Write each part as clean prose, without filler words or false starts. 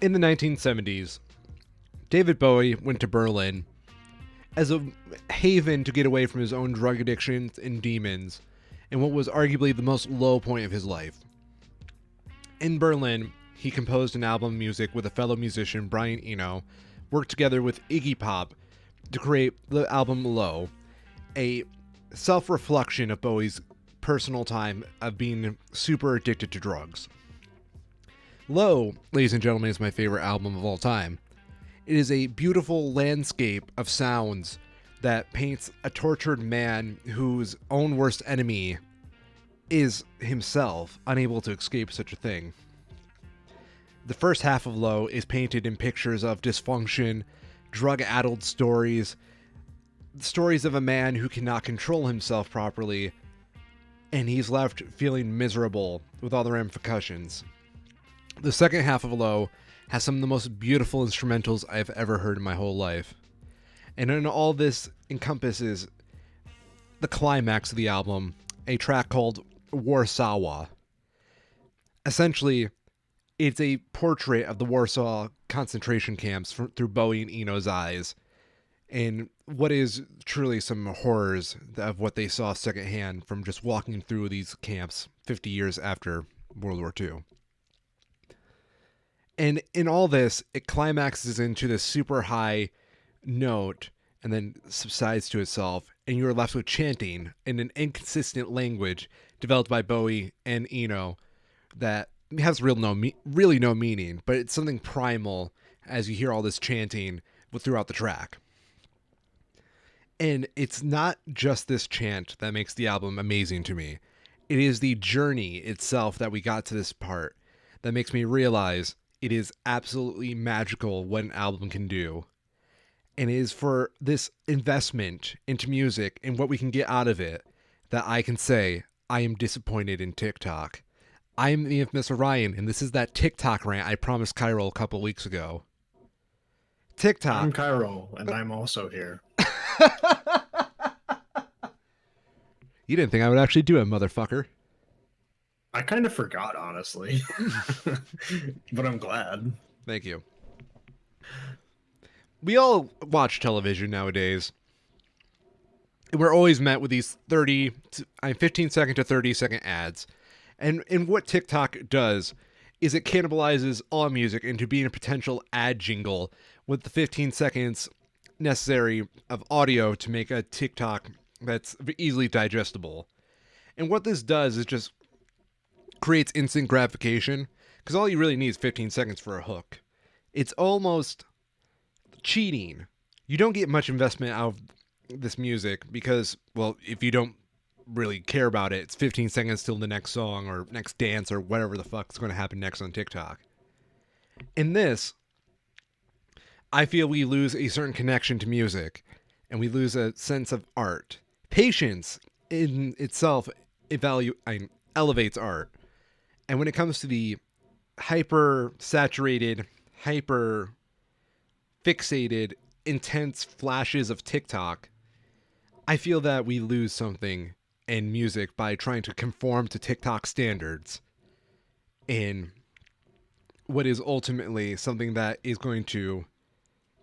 In the 1970s, David Bowie went to Berlin as a haven to get away from his own drug addictions and demons in what was arguably the most low point of his life. In Berlin, he composed an album music with a fellow musician, Brian Eno, worked together with Iggy Pop to create the album Low, a self-reflection of Bowie's personal time of being super addicted to drugs. Low, ladies and gentlemen, is my favorite album of all time. It is a beautiful landscape of sounds that paints a tortured man whose own worst enemy is himself, unable to escape such a thing. The first half of Low is painted in pictures of dysfunction, drug-addled stories of a man who cannot control himself properly, and he's left feeling miserable with all the ramifications. The second half of Low has some of the most beautiful instrumentals I've ever heard in my whole life. And in all this encompasses the climax of the album, a track called Warsaw. Essentially, it's a portrait of the Warsaw concentration camps through Bowie and Eno's eyes, and what is truly some horrors of what they saw secondhand from just walking through these camps 50 years after World War II. And in all this, it climaxes into this super high note and then subsides to itself, and you're left with chanting in an inconsistent language developed by Bowie and Eno that has really no meaning, but it's something primal as you hear all this chanting throughout the track. And it's not just this chant that makes the album amazing to me. It is the journey itself that we got to this part that makes me realize it is absolutely magical what an album can do. And it is for this investment into music and what we can get out of it that I can say I am disappointed in TikTok. I am the infamous Orion, and this is that TikTok rant I promised Cairo a couple weeks ago. TikTok. I'm Cairo, and I'm also here. You didn't think I would actually do it, motherfucker. I kind of forgot, honestly. But I'm glad. Thank you. We all watch television nowadays. And we're always met with these 15 second to 30 second ads. And what TikTok does is it cannibalizes all music into being a potential ad jingle with the 15 seconds necessary of audio to make a TikTok that's easily digestible. And what this does is just creates instant gratification, because all you really need is 15 seconds for a hook. It's almost cheating. You don't get much investment out of this music because, well, if you don't really care about it, it's 15 seconds till the next song or next dance or whatever the fuck's going to happen next on TikTok. In this, I feel we lose a certain connection to music, and we lose a sense of art. Patience in itself elevates art. And when it comes to the hyper-saturated, hyper-fixated, intense flashes of TikTok, I feel that we lose something in music by trying to conform to TikTok standards in what is ultimately something that is going to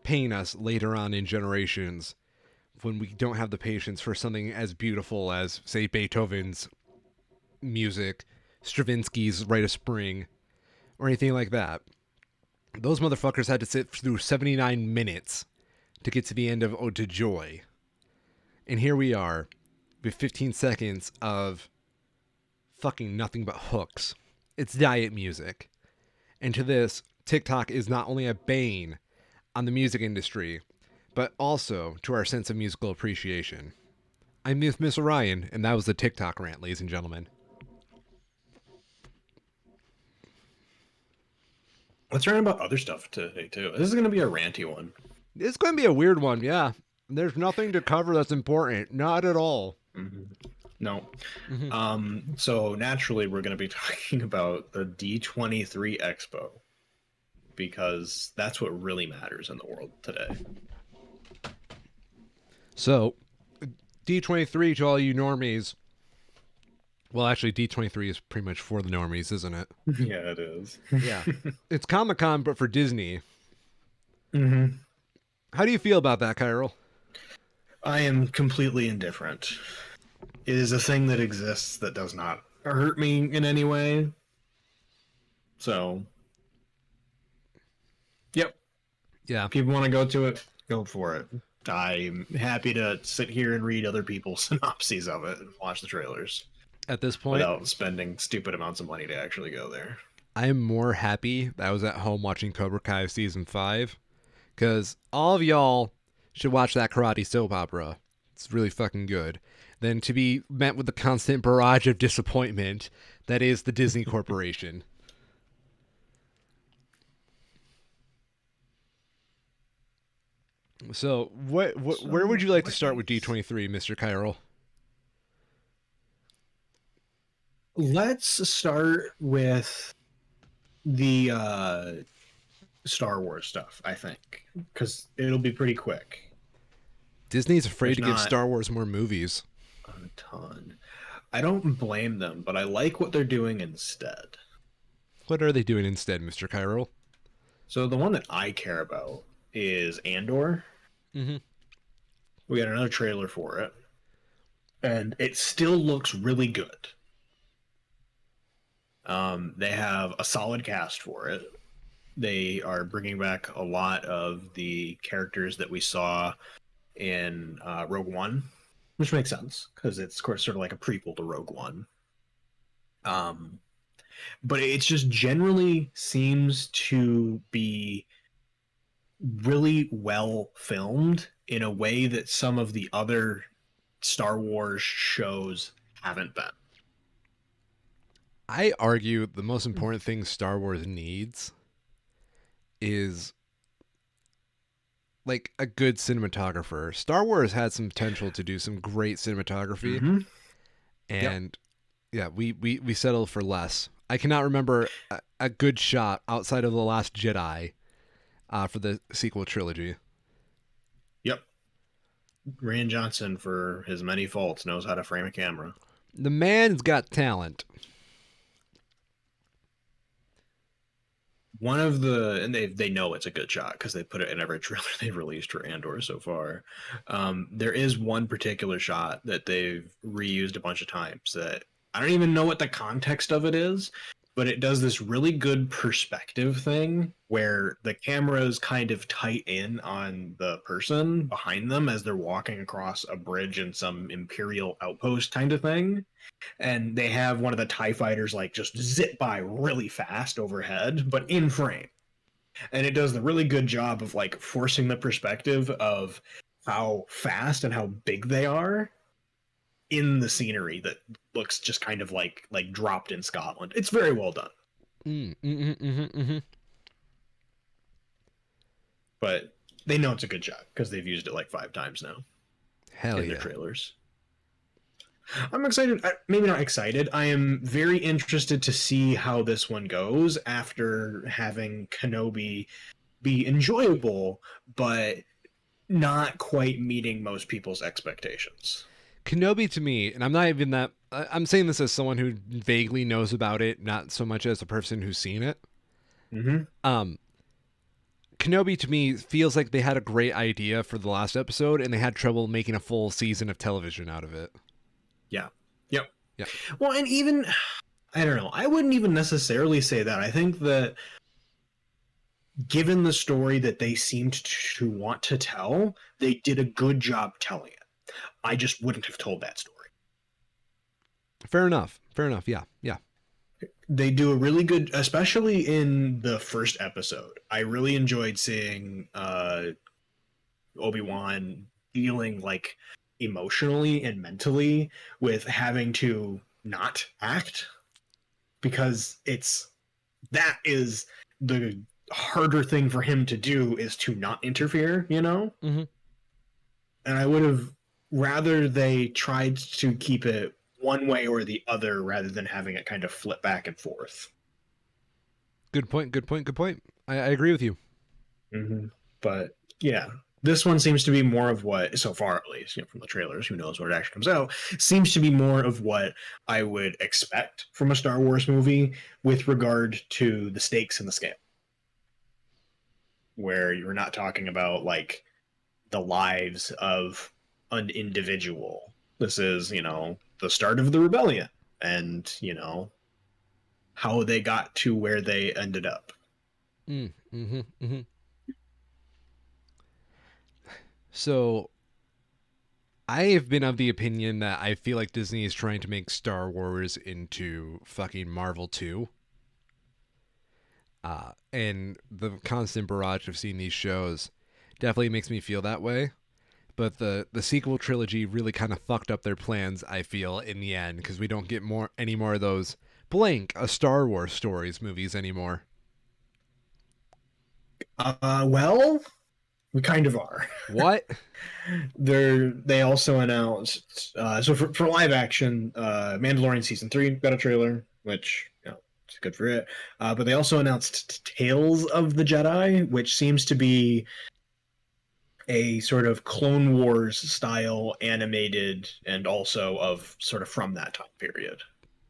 pain us later on in generations when we don't have the patience for something as beautiful as, say, Beethoven's music, Stravinsky's Rite of Spring, or anything like that. Those motherfuckers had to sit through 79 minutes to get to the end of Ode to Joy. And here we are with 15 seconds of fucking nothing but hooks. It's diet music. And to this, TikTok is not only a bane on the music industry, but also to our sense of musical appreciation. I'm Miss Orion, and that was the TikTok rant, ladies and gentlemen. Let's rant about other stuff today, too. This is going to be a ranty one. It's going to be a weird one, yeah. There's nothing to cover that's important. Not at all. Mm-hmm. No. Mm-hmm. So naturally, we're going to be talking about the D23 Expo, because that's what really matters in the world today. So, D23, to all you normies, Well, actually, D23 is pretty much for the normies, isn't it? Yeah, it is. Yeah. It's Comic Con, but for Disney. Hmm. How do you feel about that, Kyril? I am completely indifferent. It is a thing that exists that does not hurt me in any way. So, yep. Yeah. People want to go to it, go for it. I'm happy to sit here and read other people's synopses of it and watch the trailers At this point, without spending stupid amounts of money to actually go there. I am more happy that I was at home watching Cobra Kai season 5 because all of y'all should watch that karate soap opera. It's really fucking good. Than to be met with the constant barrage of disappointment that is the Disney Corporation. So, where would you like to start with D23, Mr. Kyril? Let's start with the Star Wars stuff, I think, because it'll be pretty quick. Disney's afraid There's to give not Star Wars more movies. a ton. I don't blame them, but I like what they're doing instead. What are they doing instead, Mr. Kyril? So the one that I care about is Andor. Mm-hmm. We got another trailer for it, and it still looks really good. They have a solid cast for it. They are bringing back a lot of the characters that we saw in Rogue One, which makes sense because it's, of course, sort of like a prequel to Rogue One. Um, but it just generally seems to be really well filmed in a way that some of the other Star Wars shows haven't been. I argue the most important thing Star Wars needs is like a good cinematographer. Star Wars had some potential to do some great cinematography, Mm-hmm. Yep. and yeah, we settled for less. I cannot remember a good shot outside of The Last Jedi for the sequel trilogy. Yep. Rian Johnson, for his many faults, knows how to frame a camera. The man's got talent. One of the, and they know it's a good shot because they put it in every trailer they've released for Andor so far. There is one particular shot that they've reused a bunch of times that I don't even know what the context of it is, but it does this really good perspective thing where the camera is kind of tight in on the person behind them as they're walking across a bridge in some Imperial outpost kind of thing, and they have one of the TIE fighters like just zip by really fast overhead, but in frame. And it does the really good job of like forcing the perspective of how fast and how big they are in the scenery that looks just kind of like dropped in Scotland. It's very well done. But they know it's a good shot because they've used it like 5 times now Hell in yeah. their trailers. I'm excited. Maybe not excited. I am very interested to see how this one goes after having Kenobi be enjoyable, but not quite meeting most people's expectations. Kenobi to me, and I'm not even that. I'm saying this as someone who vaguely knows about it, not so much as a person who's seen it. Mm-hmm. Um, Kenobi to me feels like they had a great idea for the last episode, and they had trouble making a full season of television out of it. Yeah. Yep. Yeah. Well, and even I don't know. I wouldn't even necessarily say that. I think that given the story that they seemed to want to tell, they did a good job telling it. I just wouldn't have told that story. Fair enough. Fair enough. Yeah. Yeah. They do a really good, especially in the first episode. I really enjoyed seeing Obi-Wan dealing like emotionally and mentally with having to not act, because that is the harder thing for him to do, is to not interfere, you know? Mm-hmm. And I would have rather they tried to keep it one way or the other rather than having it kind of flip back and forth. Good point. Good point. Good point. I agree with you. Mm-hmm. But yeah, This one seems to be more of what, so far at least, from the trailers, who knows when it actually comes out, seems to be more of what I would expect from a Star Wars movie with regard to the stakes and the scale. Where you're not talking about like the lives of an individual. This is, the start of the rebellion and, how they got to where they ended up. Mm-hmm. So I have been of the opinion that I feel like Disney is trying to make Star Wars into fucking Marvel 2. And the constant barrage of seeing these shows definitely makes me feel that way. But the sequel trilogy really kind of fucked up their plans, I feel, in the end, because we don't get any more of those blank a Star Wars stories movies anymore. Well, we kind of are. What? They also announced so for live action, Mandalorian season 3 got a trailer, which it's good for it. But they also announced Tales of the Jedi, which seems to be a sort of Clone Wars style animated, and also of sort of from that time period,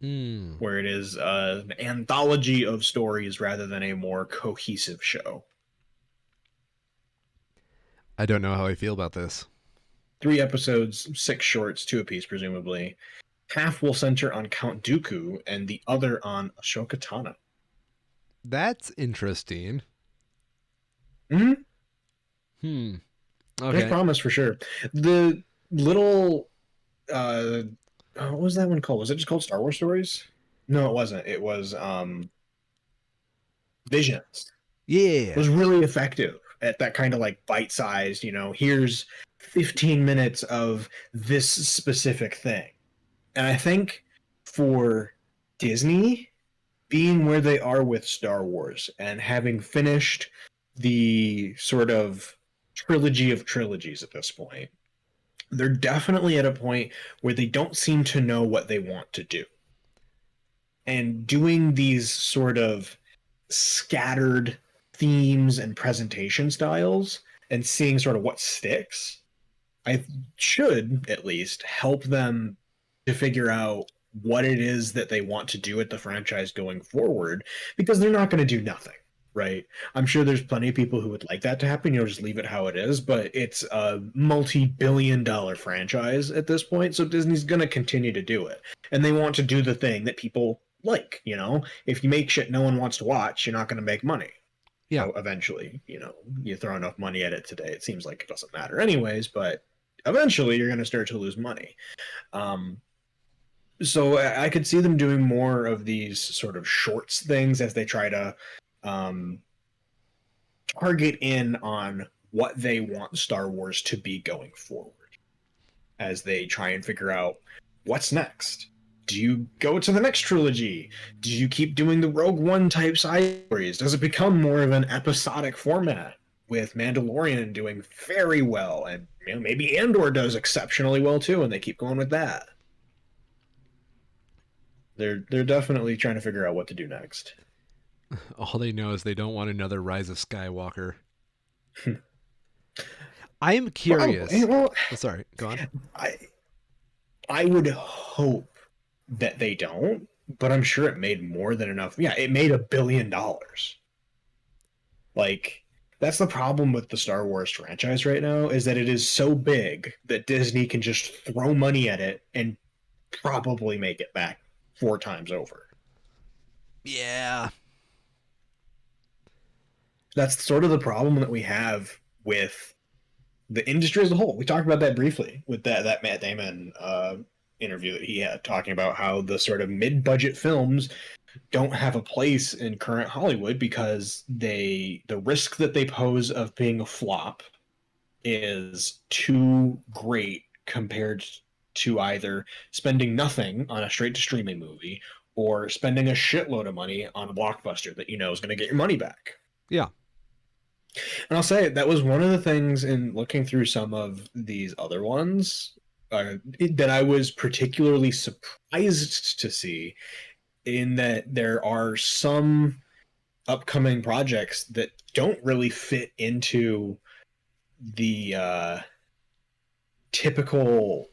Hmm. where it is an anthology of stories rather than a more cohesive show. I don't know how I feel about this. 3 episodes, 6 shorts, 2 apiece, presumably. Half will center on Count Dooku, and the other on Ashoka Tano. That's interesting. Mm-hmm. Hmm. There's Okay. promise for sure. The little, uh, what was that one called? Was it just called Star Wars Stories? No, it wasn't. It was Visions. It Yeah. was really effective at that kind of like bite-sized. Here's 15 minutes of this specific thing, and I think for Disney, being where they are with Star Wars and having finished the sort of trilogy of trilogies at this point, they're definitely at a point where they don't seem to know what they want to do. And doing these sort of scattered themes and presentation styles and seeing sort of what sticks, I should at least help them to figure out what it is that they want to do with the franchise going forward, because they're not going to do nothing, right? I'm sure there's plenty of people who would like that to happen, just leave it how it is, but it's a multi-billion-dollar franchise at this point, so Disney's going to continue to do it. And they want to do the thing that people like. If you make shit no one wants to watch, you're not going to make money. Yeah. Eventually, you throw enough money at it today, it seems like it doesn't matter anyways, but eventually you're going to start to lose money. Um, so I could see them doing more of these sort of shorts things as they try to um, target in on what they want Star Wars to be going forward, as they try and figure out what's next. Do you go to the next trilogy? Do you keep doing the Rogue One type side stories? Does it become more of an episodic format, with Mandalorian doing very well, and maybe Andor does exceptionally well too, and they keep going with that? They're definitely trying to figure out what to do next. All they know is they don't want another Rise of Skywalker. I am Probably. curious. Well, Oh, sorry, go on. I I would hope that they don't, but I'm sure it made more than enough. Yeah, it made $1 billion. Like, that's the problem with the Star Wars franchise right now, is that it is so big that Disney can just throw money at it and probably make it back 4 times over. Yeah. That's sort of the problem that we have with the industry as a whole. We talked about that briefly with that Matt Damon interview that he had, talking about how the sort of mid-budget films don't have a place in current Hollywood because the risk that they pose of being a flop is too great compared to either spending nothing on a straight to streaming movie or spending a shitload of money on a blockbuster that is going to get your money back. Yeah. And I'll say that was one of the things in looking through some of these other ones that I was particularly surprised to see, in that there are some upcoming projects that don't really fit into the typical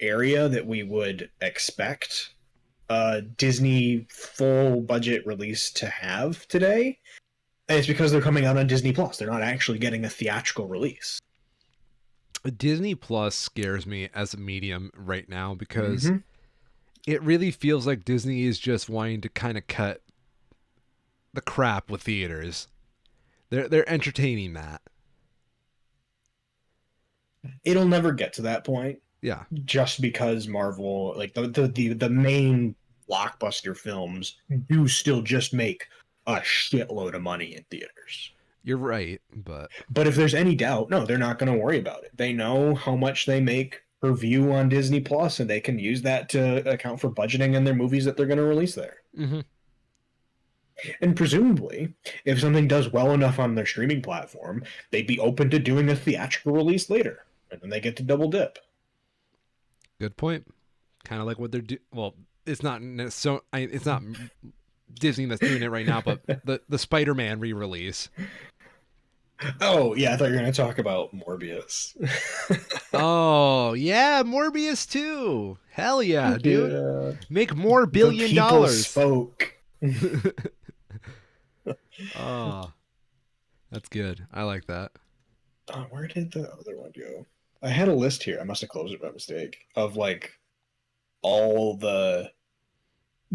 area that we would expect a Disney full budget release to have today. And it's because they're coming out on Disney Plus. They're not actually getting a theatrical release. Disney Plus scares me as a medium right now because Mm-hmm. it really feels like Disney is just wanting to kind of cut the crap with theaters. They're entertaining that. It'll never get to that point, Yeah. just because Marvel, like the main blockbuster films, do still just make a shitload of money in theaters. You're right, but But if there's any doubt, no, they're not going to worry about it. They know how much they make per view on Disney Plus, and they can use that to account for budgeting in their movies that they're going to release there. mm-hmm. And presumably, if something does well enough on their streaming platform, they'd be open to doing a theatrical release later, and then they get to double dip. Good point. Kind of like what they're doing. Well, it's not so. It's not Disney that's doing it right now, but the Spider-Man re-release. Oh, yeah, I thought you were going to talk about Morbius. Oh yeah, Morbius too. Hell yeah, dude! Yeah. Make more The billion people dollars. spoke. Oh, that's good. I like that. Where did the other one go? I had a list here. I must have closed it by mistake of like all the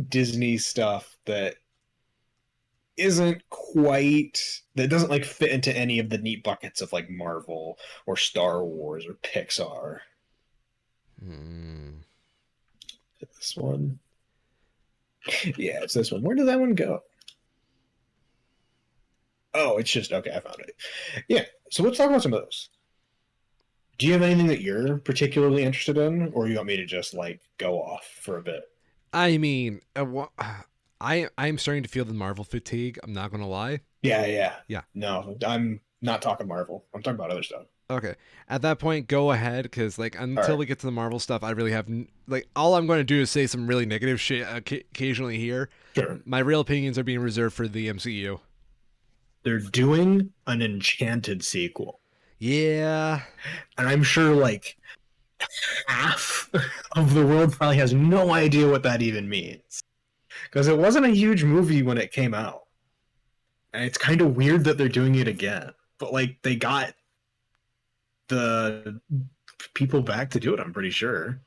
Disney stuff that isn't quite that doesn't like fit into any of the neat buckets of like Marvel or Star Wars or Pixar. This one. Yeah, it's this one. Where did that one go? Oh, it's just okay, I found it. Yeah. So let's talk about some of those. Do you have anything that you're particularly interested in, or you want me to just like go off for a bit? I mean, I'm starting to feel the Marvel fatigue. I'm not gonna lie. Yeah, yeah. Yeah. No, I'm not talking Marvel. I'm talking about other stuff. Okay. At that point, go ahead, because like All until right. we get to the Marvel stuff, I really have like all I'm going to do is say some really negative shit occasionally here. Sure. My real opinions are being reserved for the MCU. They're doing an Enchanted sequel, Yeah. and I'm sure like half of the world probably has no idea what that even means because it wasn't a huge movie when it came out, and it's kind of weird that they're doing it again. But like they got the people back to do it. I'm pretty sure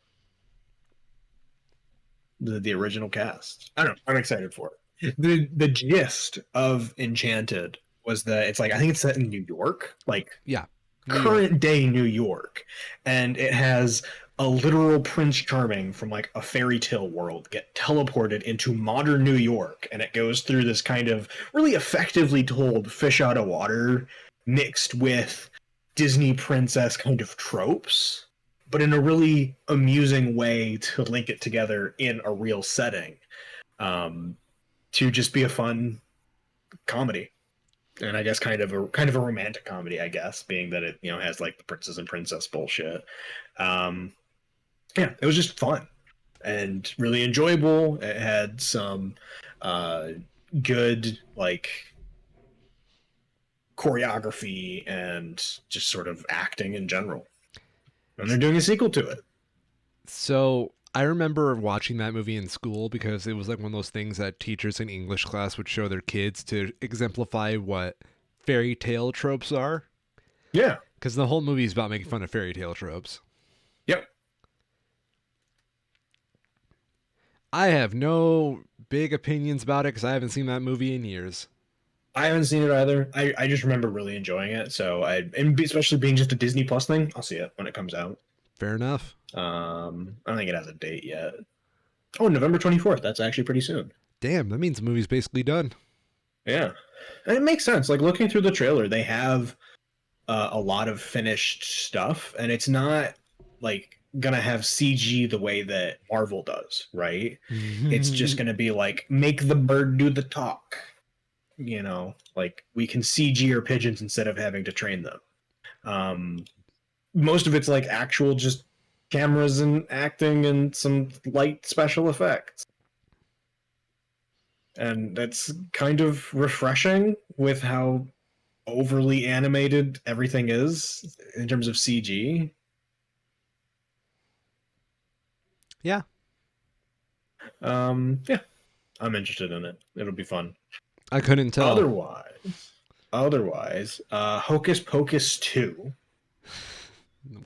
the original cast. I don't know. I'm excited for it. The gist of Enchanted was that it's like I think it's set in New York, like Yeah. current day New York, and it has a literal Prince Charming from like a fairy tale world get teleported into modern New York, and it goes through this kind of really effectively told fish out of water mixed with Disney princess kind of tropes, but in a really amusing way to link it together in a real setting, to just be a fun comedy. And I guess kind of a romantic comedy, I guess, being that it has like the princess and princess bullshit. Um, yeah, it was just fun and really enjoyable. It had some uh, good like choreography and just sort of acting in general. And they're doing a sequel to it. So I remember watching that movie in school because it was like one of those things that teachers in English class would show their kids to exemplify what fairy tale tropes are. Yeah. Because the whole movie is about making fun of fairy tale tropes. Yep. I have no big opinions about it because I haven't seen that movie in years. I haven't seen it either. I just remember really enjoying it. So especially being just a Disney Plus thing, I'll see it when it comes out. Fair enough. I don't think it has a date yet. Oh, November 24th. That's actually pretty soon. Damn, that means the movie's basically done. Yeah. And it makes sense. Like looking through the trailer, they have a lot of finished stuff, and it's not like gonna have CG the way that Marvel does, right? It's just gonna be like make the bird do the talk. Like we can CG our pigeons instead of having to train them. Most of it's like actual just cameras and acting and some light special effects. And that's kind of refreshing with how overly animated everything is in terms of CG. Yeah. Yeah, I'm interested in it. It'll be fun. I couldn't tell. Otherwise, Hocus Pocus 2.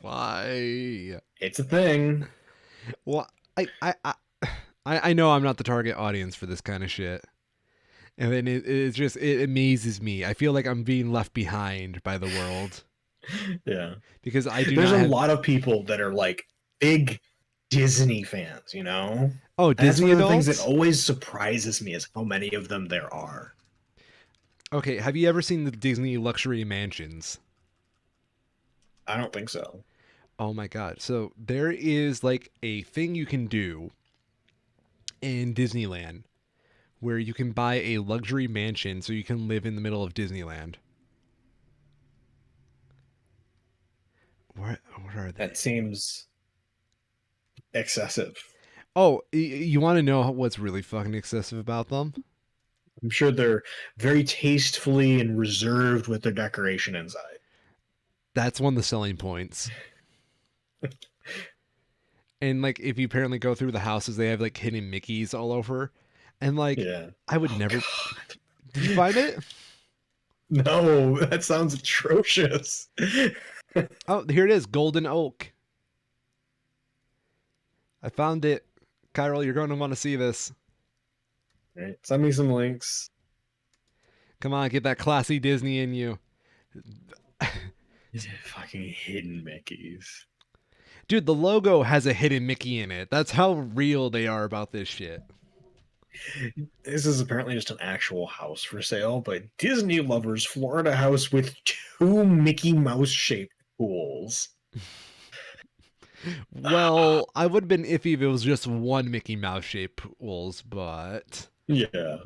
Why? It's a thing. Well, I know I'm not the target audience for this kind of shit. And then it's just, it amazes me. I feel like I'm being left behind by the world Yeah. because I do There's not a have. lot of people that are like big Disney fans, you know? Oh, And that's Disney one of the things that adults? always surprises me is how many of them there are. Okay, have you ever seen the Disney luxury mansions? I don't think so. Oh my god. So there is like a thing you can do in Disneyland where you can buy a luxury mansion so you can live in the middle of Disneyland. What are That they? seems excessive. Oh, you want to know what's really fucking excessive about them? I'm sure they're very tastefully and reserved with their decoration inside. That's one of the selling points. And like if you apparently go through the houses, they have like hidden Mickeys all over. And like Yeah. I would Oh never. Did you god. find it? No, that sounds atrocious. Oh, here it is, Golden Oak. I found it. Kyril, you're going to want to see this. Right. Send me some links. Come on, get that classy Disney in you. These fucking hidden Mickeys. Dude, the logo has a hidden Mickey in it. That's how real they are about this shit. This is apparently just an actual house for sale, but Disney lovers Florida house with two Mickey Mouse shaped pools. Well, I would have been iffy if it was just one Mickey Mouse shaped pools, but Yeah.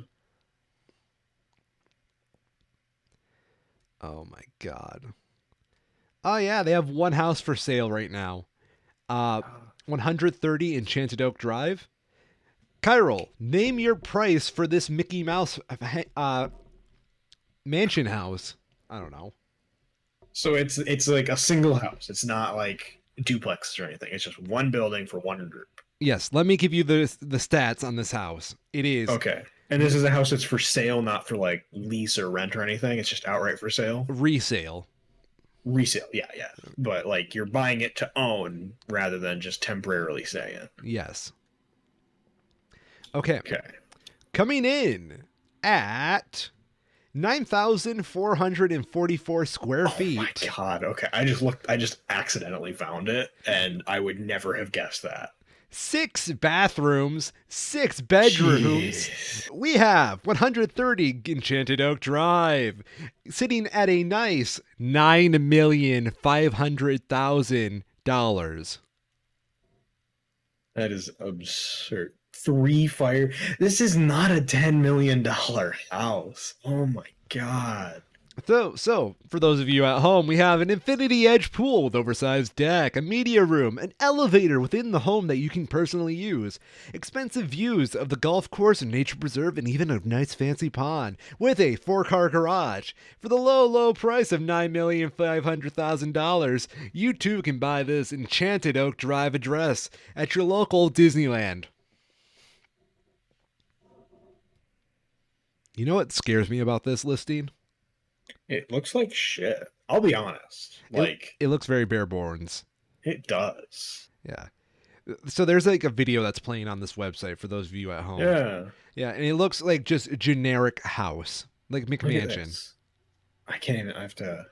oh my god. Oh yeah, they have one house for sale right now. 130 Enchanted Oak Drive. Kyril, name your price for this Mickey Mouse mansion house. I don't know. So it's like a single house. It's not like duplexes or anything. It's just one building for 100. Yes, let me give you the stats on this house. It is Okay. And this is a house that's for sale, not for like lease or rent or anything. It's just outright for sale. resale. Resale, yeah, yeah. But like you're buying it to own rather than just temporarily stay in. Yes. Okay. Okay. Coming in at 9,444 square Oh my feet. god. Okay. I just accidentally found it and I would never have guessed that. 6 bathrooms, 6 bedrooms. Jeez. We have 130 Enchanted Oak Drive, sitting at a nice $9,500,000. That is absurd. Three fire. This is not a $10 million house. Oh my god. So for those of you at home, we have an infinity edge pool with oversized deck, a media room, an elevator within the home that you can personally use, expensive views of the golf course and nature preserve, and even a nice fancy pond with a 4-car garage. For the low price of $9,500,000, you too can buy this Enchanted Oak Drive address at your local Disneyland. You know what scares me about this listing? It looks like shit. I'll be honest. Like, It looks very bare bones. it does. Yeah. So there's like a video that's playing on this website for those of you at home. Yeah. Yeah, and it looks like just a generic house, like Look at McMansion. this. I can't even. I have to.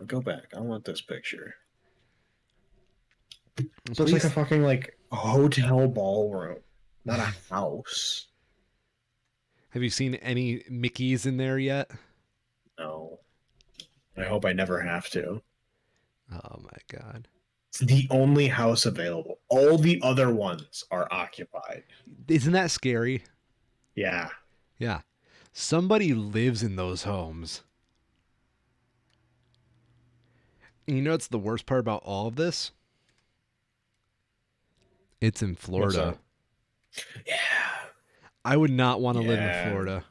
Go back. I want this picture. This looks like a fucking like hotel ballroom, not a house. Have you seen any Mickeys in there yet? No. I hope I never have to. Oh my god. It's the only house available. All the other ones are occupied. Isn't that scary? Yeah. Yeah. Somebody lives in those homes. And you know what's the worst part about all of this? It's in What's Florida. that? Yeah. I would not want to live in Yeah. Florida.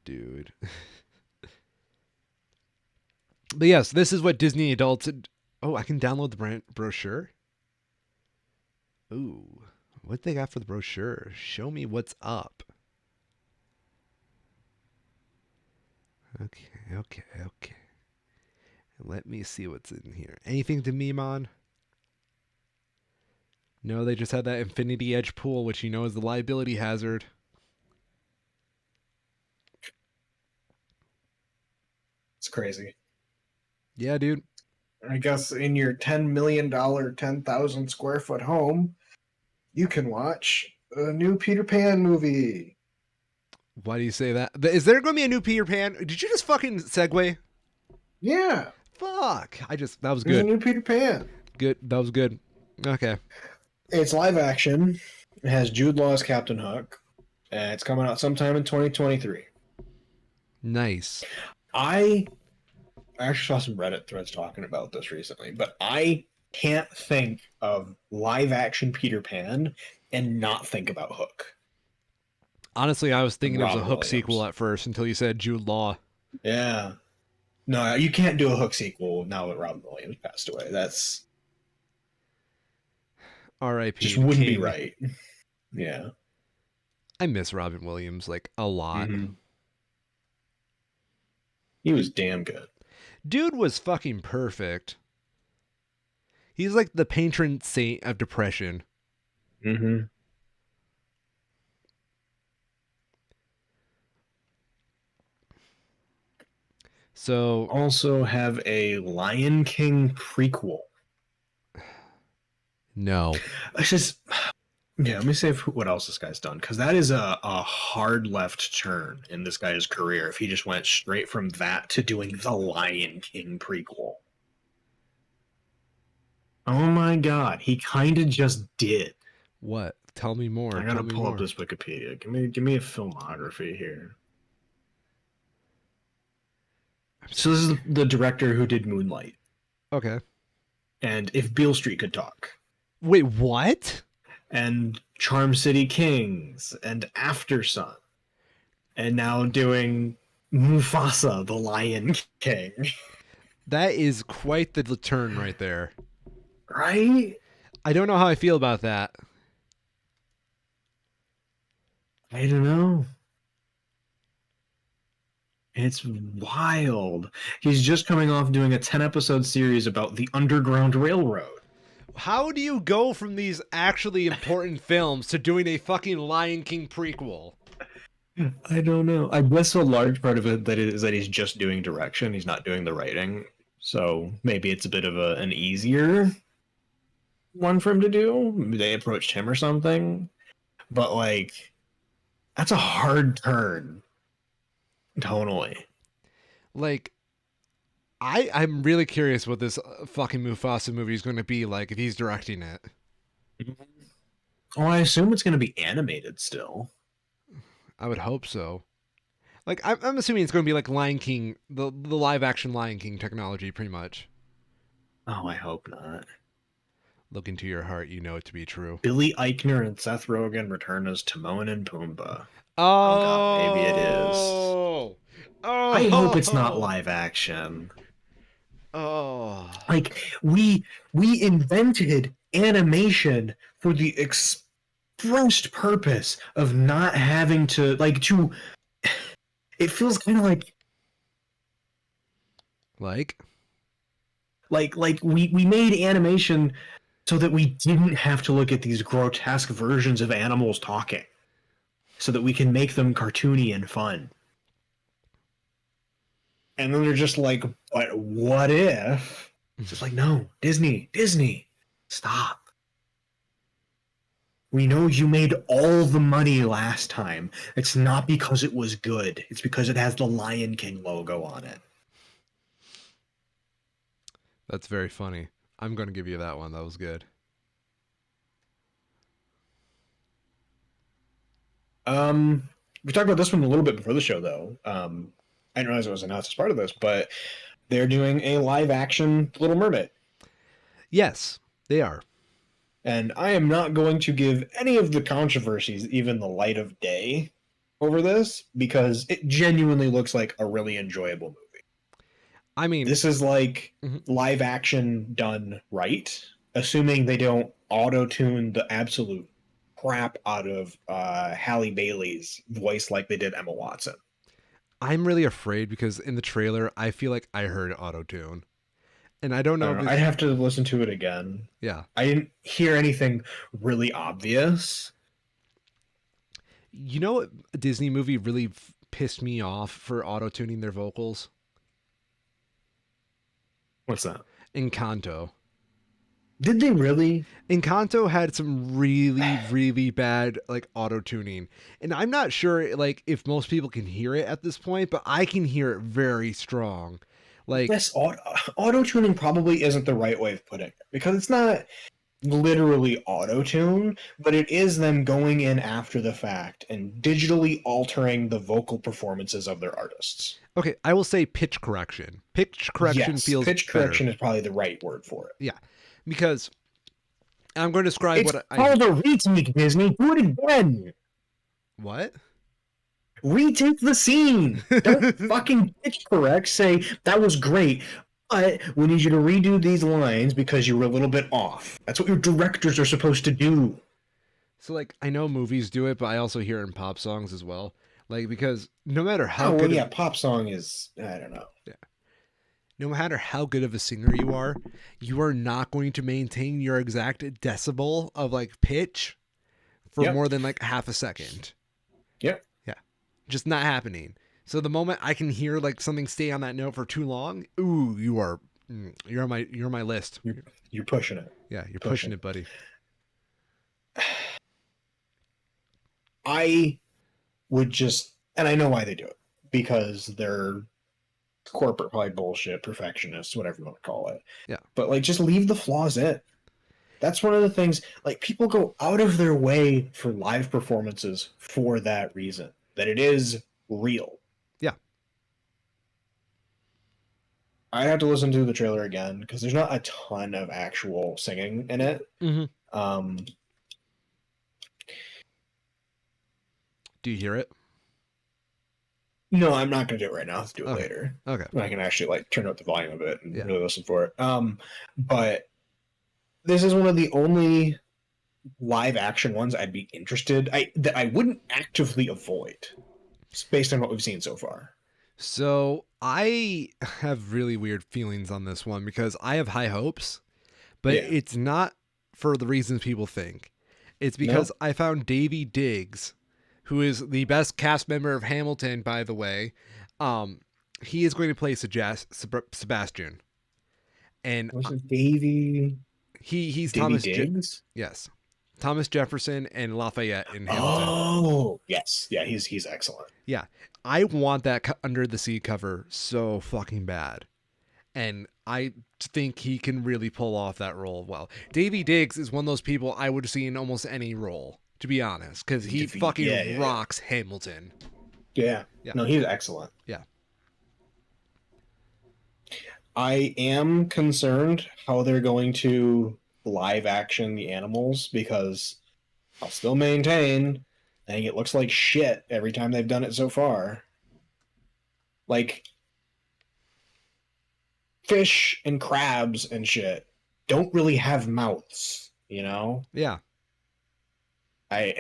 Dude. But yes, this is what Disney adults. Oh, I can download the brochure. Ooh, what they got for the brochure? Show me what's up. Okay, okay, okay. Let me see what's in here. Anything to meme on? No, they just had that Infinity Edge pool, which you know is the liability hazard. It's crazy. Yeah, dude. I guess in your $10 million, 10,000 square foot home, you can watch a new Peter Pan movie. Why do you say that? Is there going to be a new Peter Pan? Did you just fucking segue? Yeah. Fuck. That was There's a good. new Peter Pan. Good. That was good. Okay. It's live action. It has Jude Law as Captain Hook. And it's coming out sometime in 2023. Nice. I actually saw some Reddit threads talking about this recently, but I can't think of live action Peter Pan and not think about Hook. Honestly, I was thinking it was a Robin Hook Williams. sequel at first until you said Jude Law. Yeah. No, you can't do a Hook sequel now that Robin Williams passed away. That's R.I.P. just wouldn't be King. right. Yeah. I miss Robin Williams like a lot. Mm-hmm. He was damn good. Dude was fucking perfect. He's like the patron saint of depression. Mm-hmm. So Also have a Lion King prequel. no. It's just, yeah, let me say what else this guy's done, because that is a hard left turn in this guy's career if he just went straight from that to doing the Lion King prequel. Oh my god, he kind of just did. What? Tell me more. I gotta Tell me pull more. up this Wikipedia. Give me a filmography here. So this is the director who did Moonlight Okay. and If Beale Street Could Talk Wait, what? and Charm City Kings and After Sun, and now doing Mufasa, the Lion King. That is quite the turn right there. Right? I don't know how I feel about that. I don't know. It's wild. He's just coming off doing a 10-episode series about the Underground Railroad. How do you go from these actually important films to doing a fucking Lion King prequel? I don't know. I guess a large part of it is that he's just doing direction. He's not doing the writing. So maybe it's a bit of an easier one for him to do. Maybe they approached him or something. But like, that's a hard turn tonally. Like, I'm really curious what this fucking Mufasa movie is going to be like if he's directing it. Well, I assume it's going to be animated still. I would hope so. Like, I'm assuming it's going to be like Lion King, the live action Lion King technology, pretty much. Oh, I hope not. Look into your heart, you know it to be true. Billy Eichner and Seth Rogen return as Timon and Pumbaa. Oh, God, maybe it is. Oh, I hope it's not live action. Oh, Like we invented animation for the expressed purpose of not having to it feels kind of like we made animation so that we didn't have to look at these grotesque versions of animals talking, so that we can make them cartoony and fun. And then they're just like, but what if? It's just like, no, Disney, stop. We know you made all the money last time. It's not because it was good. It's because it has the Lion King logo on it. that's very funny. I'm going to give you that one. That was good. We talked about this one a little bit before the show, though. I didn't realize it was announced as part of this, but they're doing a live action Little Mermaid. Yes, they are. And I am not going to give any of the controversies even the light of day, over this because it genuinely looks like a really enjoyable movie. I mean, This is like Mhm. live action done right, assuming they don't auto tune the absolute crap out of Halle Bailey's voice like they did Emma Watson. I'm really afraid because in the trailer, I feel like I heard auto tune, and I don't I know don't if know. I'd it's have to listen to it again. yeah. I didn't hear anything really obvious. You know what Disney movie really pissed me off for auto tuning their vocals? What's that? Encanto. Did they really? Encanto had some really, really bad like auto tuning, and I'm not sure like if most people can hear it at this point, but I can hear it very strong. Like, This auto tuning probably isn't the right way of putting it because it's not literally auto tune, but it is them going in after the fact and digitally altering the vocal performances of their artists. okay, I will say pitch correction. Pitch correction Yes, feels pitch better. correction is probably the right word for it. Yeah, because I'm going to describe It's what I called a retake, Disney. Do it again. what. Retake the scene. Don't fucking pitch correct. Say that was great. But we need you to redo these lines because you were a little bit off. That's what your directors are supposed to do. So like I know movies do it, but I also hear it in pop songs as well. Like because no matter how Oh well, good yeah. of Pop song is I don't know. no matter how good of a singer you are not going to maintain your exact decibel of like pitch for Yep. more than like half a second. Yep. Yeah. Just not happening. So the moment I can hear like something stay on that note for too long, ooh, you're on my list. You're pushing it. Yeah, you're pushing it, buddy. I would just, and I know why they do it because they're corporate, probably bullshit, perfectionists, whatever you want to call it. Yeah. But like, just leave the flaws in. That's one of the things. Like, people go out of their way for live performances for that reason. That it is real. Yeah. I have to listen to the trailer again because there's not a ton of actual singing in it. Mm-hmm. Um, Do you hear it? no, I'm not going to do it right now. Let's do it Okay. later. Okay. I can actually like turn up the volume a bit and Yeah. really listen for it. But this is one of the only live action ones I'd be interested that I wouldn't actively avoid, based on what we've seen so far. So I have really weird feelings on this one because I have high hopes, but Yeah. it's not for the reasons people think. It's because Nope. I found Davy Diggs, who is the best cast member of Hamilton, by the way. He is going to play Sebastian, and Was it Davy he's Davy Thomas. Diggs? Yes, Thomas Jefferson and Lafayette in Hamilton. Oh, yes, yeah, he's excellent. Yeah, I want that under the sea cover so fucking bad. And I think he can really pull off that role well. Davy Diggs is one of those people I would see in almost any role, to be honest, because he fucking rocks Hamilton. Yeah. Yeah. No, he's excellent. Yeah. I am concerned how they're going to live action the animals because I'll still maintain I think it looks like shit every time they've done it so far. Like, fish and crabs and shit don't really have mouths, you know? Yeah. I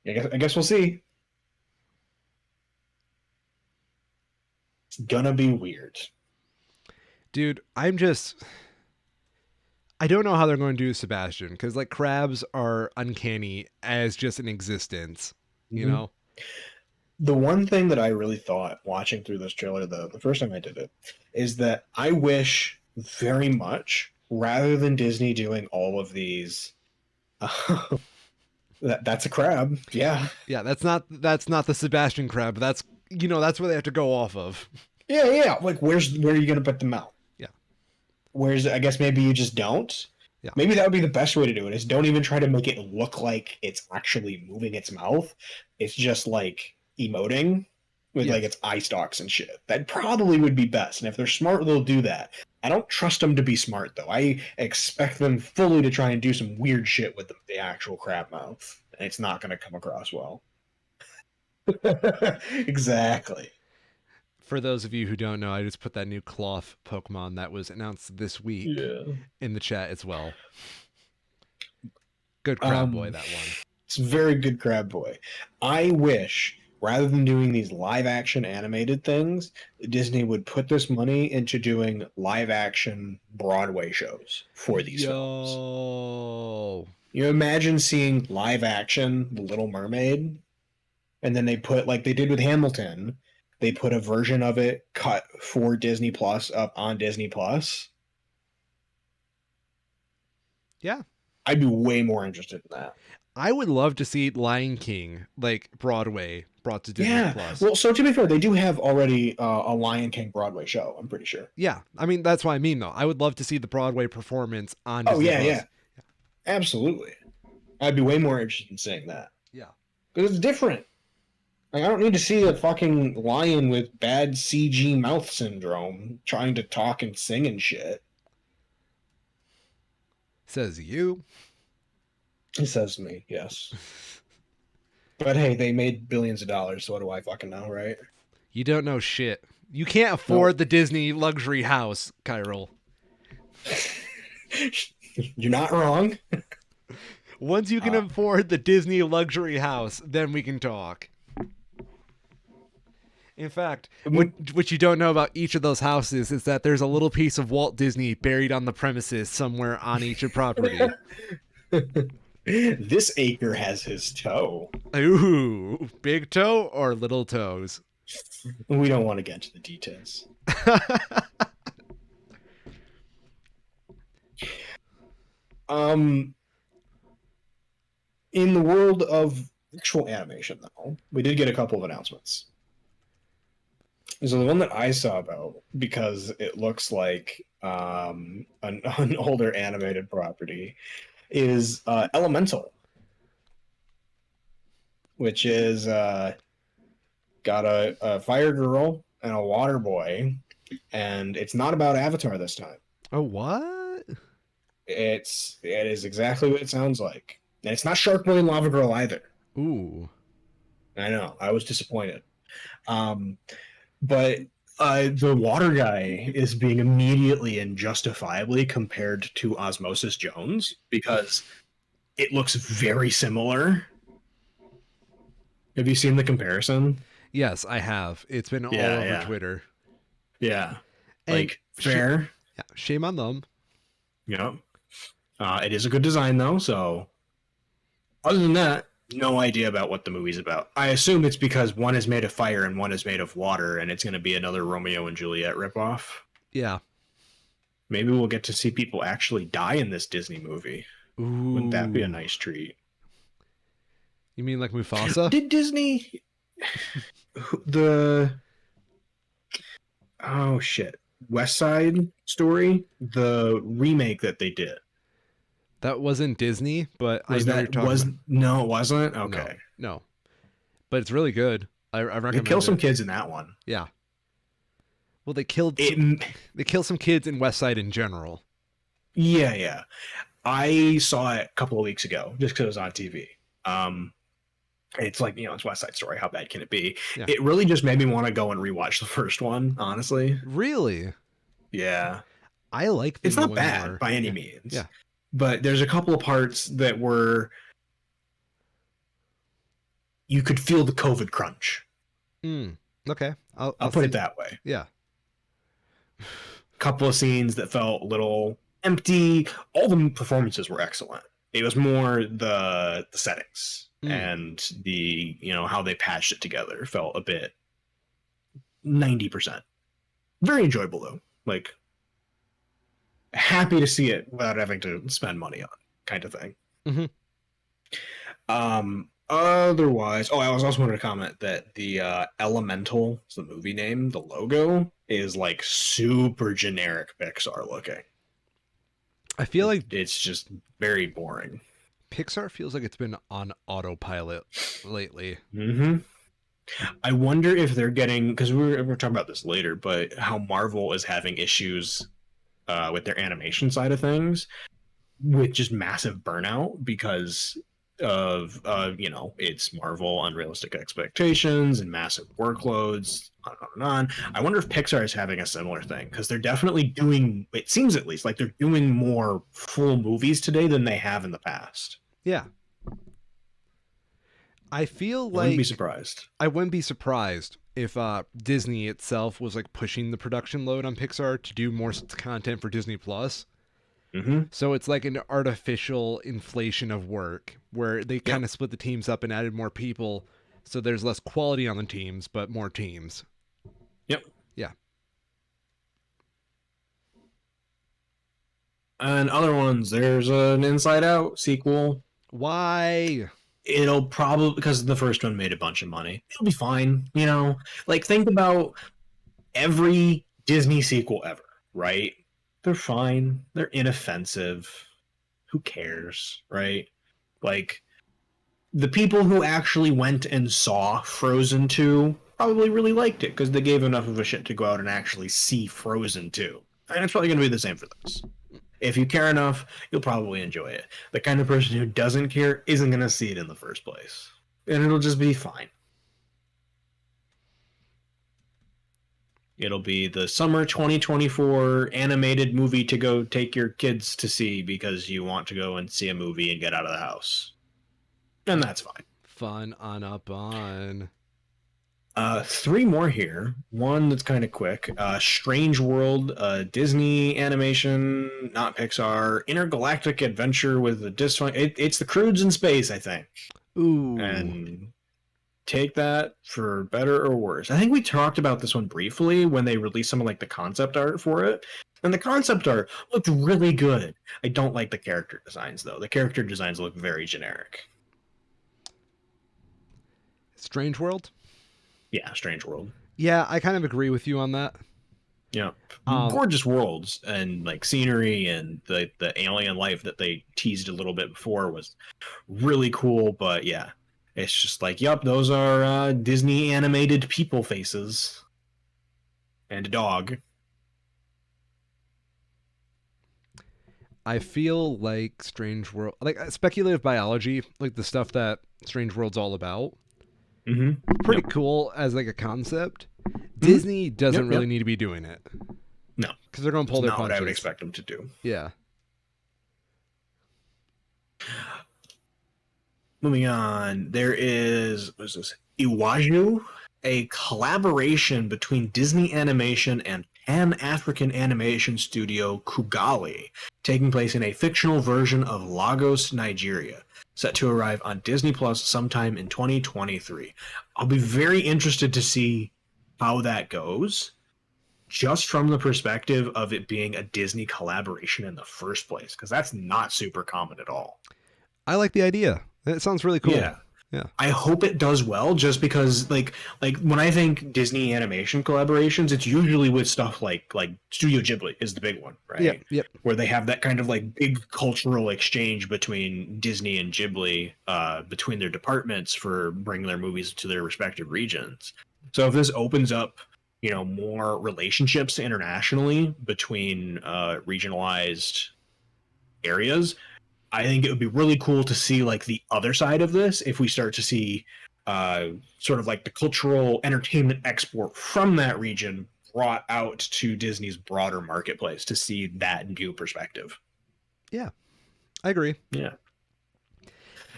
guess we'll see. It's gonna be weird. Dude, I don't know how they're going to do Sebastian because like crabs are uncanny as just an existence, you know? The one thing that I really thought watching through this trailer, the first time I did it, is that I wish very much, rather than Disney doing all of these, that's a crab, yeah, Yeah, that's not the Sebastian crab, but that's where they have to go off of. yeah. Like, where are you gonna put them out? Yeah. I guess maybe you just don't. Yeah. Maybe that would be the best way to do it. Is don't even try to make it look like it's actually moving its mouth. It's just like emoting with like its eye stalks and shit. That probably would be best. And if they're smart, they'll do that. I don't trust them to be smart though. I expect them fully to try and do some weird shit with the actual crab mouth. And it's not going to come across well. Exactly. For those of you who don't know, I just put that new cloth Pokemon that was announced this week Yeah. in the chat as well. Good crab boy, Um, that one. it's a very good Crab Boy. I wish, rather than doing these live action animated things, Disney would put this money into doing live action Broadway shows for these films. Yo. You imagine seeing live action The Little Mermaid, and then they put, like they did with Hamilton, they put a version of it cut for Disney Plus up on Disney Plus. Yeah. I'd be way more interested in that. I would love to see Lion King, like Broadway, brought to Disney Yeah. Plus. Well, so to be fair, they do have already a Lion King Broadway show, I'm pretty sure. Yeah. I mean, that's what I mean, though. I would love to see the Broadway performance on Oh, Disney yeah, Plus. yeah. Absolutely. I'd be way more interested in seeing that. Yeah. Because it's different. Like, I don't need to see a fucking lion with bad CG mouth syndrome trying to talk and sing and shit. Says you. It says to me, yes. But hey, they made billions of dollars, so what do I fucking know, right? You don't know shit. You can't afford the Disney luxury house, Kyril. You're not wrong. Once you can afford the Disney luxury house, then we can talk. In fact, what you don't know about each of those houses is that there's a little piece of Walt Disney buried on the premises somewhere on each property. This acre has his toe. Ooh, big toe or little toes? We don't want to get into the details. In the world of actual animation, though, we did get a couple of announcements. So the one that I saw about, because it looks like an older animated property, is Elemental, which is got a fire girl and a water boy, and it's not about Avatar this time. Oh, what? It is exactly what it sounds like, and it's not Shark Boy and Lava Girl either. Ooh. I know, I was disappointed. But the water guy is being immediately and justifiably compared to Osmosis Jones because it looks very similar. Have you seen the comparison? Yes, I have. It's been all Yeah, over yeah. Twitter. Yeah. And Like, fair. Yeah, shame on them. Yep. It is a good design, though, so other than that, no idea about what the movie's about. I assume it's because one is made of fire and one is made of water, and it's going to be another Romeo and Juliet ripoff. Yeah. Maybe we'll get to see people actually die in this Disney movie. Ooh. Wouldn't that be a nice treat? You mean like Mufasa? Did Disney the oh shit, West Side Story, the remake that they did? That wasn't Disney, but I know that you're talking about. No, it wasn't. Okay, No. But it's really good. I recommend they kill some it. kids in that one. Yeah. Well, they killed It, they kill some kids in West Side in general. yeah, yeah. I saw it a couple of weeks ago just because it was on TV. It's like, it's West Side Story. How bad can it be? Yeah. It really just made me want to go and rewatch the first one, honestly. Really? Yeah. I like the It's new not one bad more. by any Yeah. means. Yeah. But there's a couple of parts that were you could feel the COVID crunch. Okay. I'll put it that way. Yeah. Couple of scenes that felt a little empty. All the performances were excellent. It was more the settings and the how they patched it together felt a bit 90%. Very enjoyable though. Like happy to see it without having to spend money on it, kind of thing. Otherwise, I was also wanted to comment that the Elemental, is the movie name, the logo is like super generic Pixar looking. I feel like it's just very boring. Pixar feels like it's been on autopilot lately. I wonder if they're getting, because we're talking about this later, but how Marvel is having issues with their animation side of things with just massive burnout because of it's Marvel unrealistic expectations and massive workloads, on and on. I wonder if Pixar is having a similar thing, because they're definitely doing, it seems at least like they're doing more full movies today than they have in the past. Yeah. I feel I wouldn't be like surprised. I wouldn't be surprised if Disney itself was like pushing the production load on Pixar to do more content for Disney Plus. Mm-hmm. So it's like an artificial inflation of work where they kind of split the teams up and added more people. So there's less quality on the teams, but more teams. Yep. Yeah. And other ones, there's an Inside Out sequel. Why? It'll probably, because the first one made a bunch of money. It'll be fine, you know? Like, think about every Disney sequel ever, right? They're fine. They're inoffensive. Who cares, right? Like, the people who actually went and saw Frozen 2 probably really liked it because they gave enough of a shit to go out and actually see Frozen 2. And it's probably going to be the same for this. If you care enough, you'll probably enjoy it. The kind of person who doesn't care isn't going to see it in the first place. And it'll just be fine. It'll be the summer 2024 animated movie to go take your kids to see because you want to go and see a movie and get out of the house. And that's fine. Fun on a bun. Three more here. One that's kind of quick. Strange World, Disney animation, not Pixar. Intergalactic adventure with a it's the Croods in space, I think. Ooh. And take that for better or worse. I think we talked about this one briefly when they released some of like the concept art for it. And the concept art looked really good. I don't like the character designs though. The character designs look very generic. Strange World? Yeah, Strange World. Yeah, I kind of agree with you on that. Yeah. Gorgeous worlds and like scenery, and the alien life that they teased a little bit before was really cool, but yeah. It's just like, yep, those are Disney animated people faces. And a dog. I feel like Strange World, like speculative biology, like the stuff that Strange World's all about, pretty cool as like a concept. Disney doesn't really need to be doing it. No, because they're going to pull their punches. What I would expect them to do. Yeah. Moving on, there is, what is this? Iwaju, a collaboration between Disney Animation and Pan-African animation studio Kugali, taking place in a fictional version of Lagos, Nigeria, set to arrive on Disney Plus sometime in 2023. I'll be very interested to see how that goes, just from the perspective of it being a Disney collaboration in the first place, because that's not super common at all. I like the idea. It sounds really cool. Yeah. I hope it does well, just because like when I think Disney animation collaborations, it's usually with stuff like Studio Ghibli is the big one, right? Yep. Where they have that kind of like big cultural exchange between Disney and Ghibli, between their departments for bringing their movies to their respective regions. So if this opens up, more relationships internationally between regionalized areas, I think it would be really cool to see like the other side of this if we start to see sort of like the cultural entertainment export from that region brought out to Disney's broader marketplace to see that new perspective. Yeah, I agree. Yeah.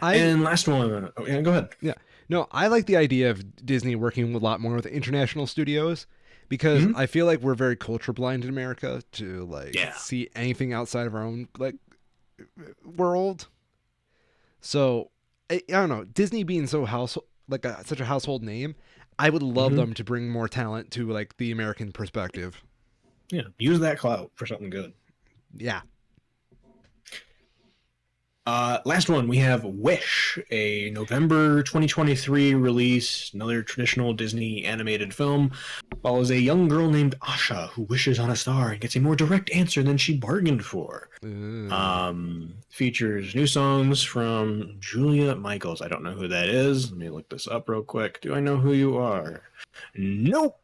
And last one. Oh, yeah, go ahead. Yeah. No, I like the idea of Disney working a lot more with international studios, because I feel like we're very culture blind in America to see anything outside of our own world. So I don't know, Disney being so such a household name, I would love them to bring more talent to like the American perspective. Yeah, use that clout for something good. Yeah. Last one, we have Wish, a November 2023 release, another traditional Disney animated film. Follows a young girl named Asha who wishes on a star and gets a more direct answer than she bargained for. Features new songs from Julia Michaels. I don't know who that is. Let me look this up real quick. Do I know who you are? Nope.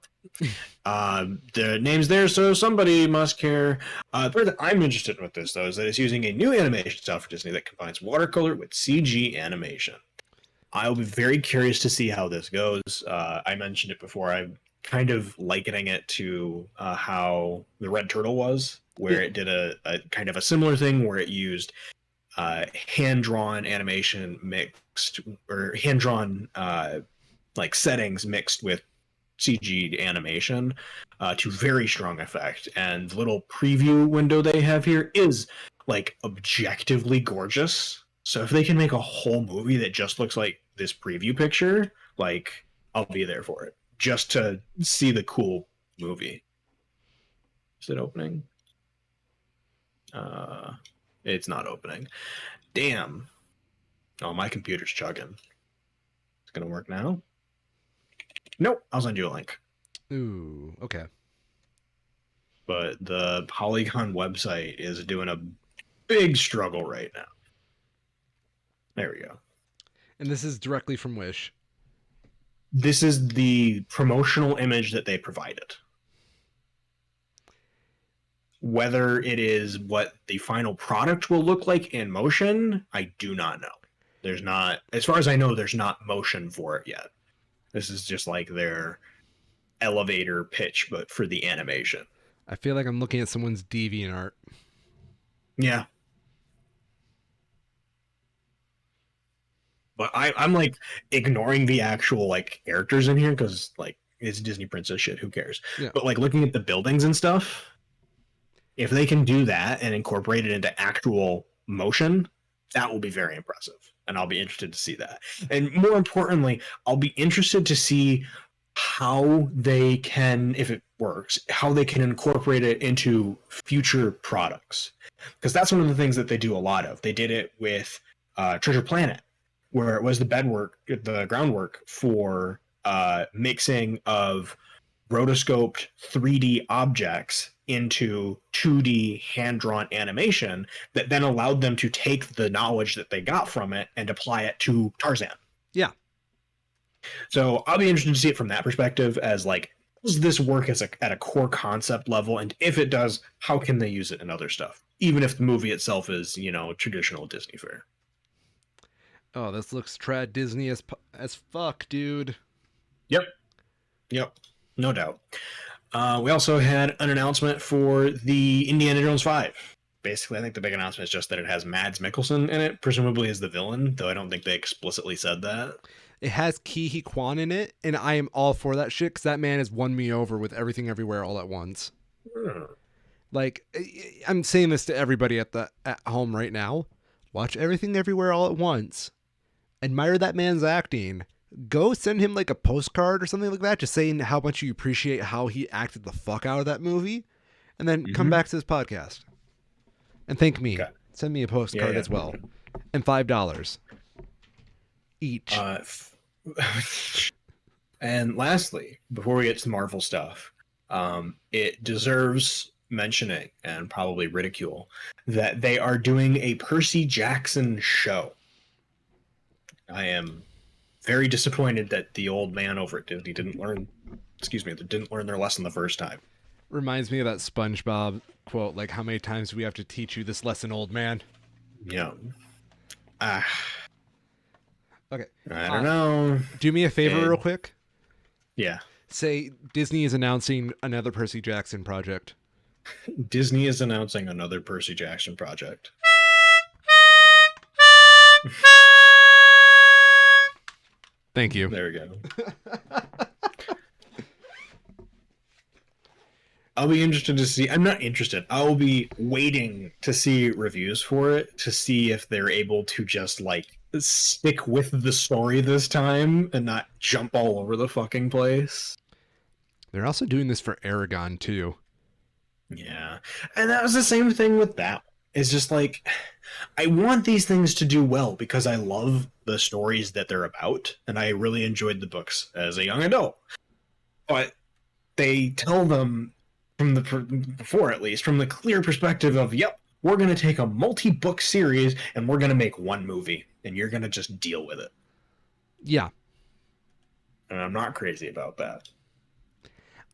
The name's there, so somebody must care. The part that I'm interested in with this, though, is that it's using a new animation style for Disney that combines watercolor with CG animation. I'll be very curious to see how this goes. I mentioned it before. I'm kind of likening it to how the Red Turtle was, where Yeah. it did a kind of a similar thing where it used hand-drawn animation mixed, or hand-drawn like settings mixed with CG animation to very strong effect. And the little preview window they have here is like objectively gorgeous. So if they can make a whole movie that just looks like this preview picture, like I'll be there for it just to see the cool movie. Is it opening? It's not opening. Damn. Oh, my computer's chugging. It's gonna work now. Nope. I'll send you a link. Ooh, okay. But the Polygon website is doing a big struggle right now. There we go. And this is directly from Wish. This is the promotional image that they provided. Whether it is what the final product will look like in motion, I do not know. There's not, as far as I know, there's not motion for it yet. This is just like their elevator pitch, but for the animation. I feel like I'm looking at someone's DeviantArt. Yeah. But I'm like ignoring the actual like characters in here because like it's Disney princess shit. Who cares? Yeah. But like looking at the buildings and stuff, if they can do that and incorporate it into actual motion, that will be very impressive. And I'll be interested to see that. And more importantly, I'll be interested to see how they can, if it works, how they can incorporate it into future products. Because that's one of the things that they do a lot of. They did it with Treasure Planet, where it was the groundwork for mixing of rotoscoped 3D objects into 2D hand-drawn animation that then allowed them to take the knowledge that they got from it and apply it to Tarzan. Yeah. So I'll be interested to see it from that perspective as like, does this work as at a core concept level? And if it does, how can they use it in other stuff? Even if the movie itself is, traditional Disney fare. Oh, this looks trad Disney as fuck, dude. Yep. No doubt. We also had an announcement for the Indiana Jones 5. Basically, I think the big announcement is just that it has Mads Mikkelsen in it, presumably as the villain, though I don't think they explicitly said that. It has Ke Huy Quan in it, and I am all for that shit because that man has won me over with Everything Everywhere All at Once. Like, I'm saying this to everybody at home right now. Watch Everything Everywhere All at Once. Admire that man's acting. Go send him like a postcard or something like that, just saying how much you appreciate how he acted the fuck out of that movie, and then come back to this podcast and thank me. Okay. Send me a postcard as well, and $5 each. And lastly, before we get to the Marvel stuff, it deserves mentioning and probably ridicule that they are doing a Percy Jackson show. I am very disappointed that the old man over at Disney didn't learn their lesson the first time. Reminds me of that SpongeBob quote, like, how many times do we have to teach you this lesson, old man? Yeah. Okay. I don't know. Do me a favor real quick. Yeah. Say Disney is announcing another Percy Jackson project. Disney is announcing another Percy Jackson project. Thank you. There we go. I'll be interested to see. I'm not interested. I'll be waiting to see reviews for it to see if they're able to just like stick with the story this time and not jump all over the fucking place. They're also doing this for Aragon too. Yeah. And that was the same thing with that. It's just like, I want these things to do well because I love the stories that they're about, and I really enjoyed the books as a young adult. But they tell them from the clear perspective of, yep, we're going to take a multi-book series and we're going to make one movie, and you're going to just deal with it. Yeah. And I'm not crazy about that.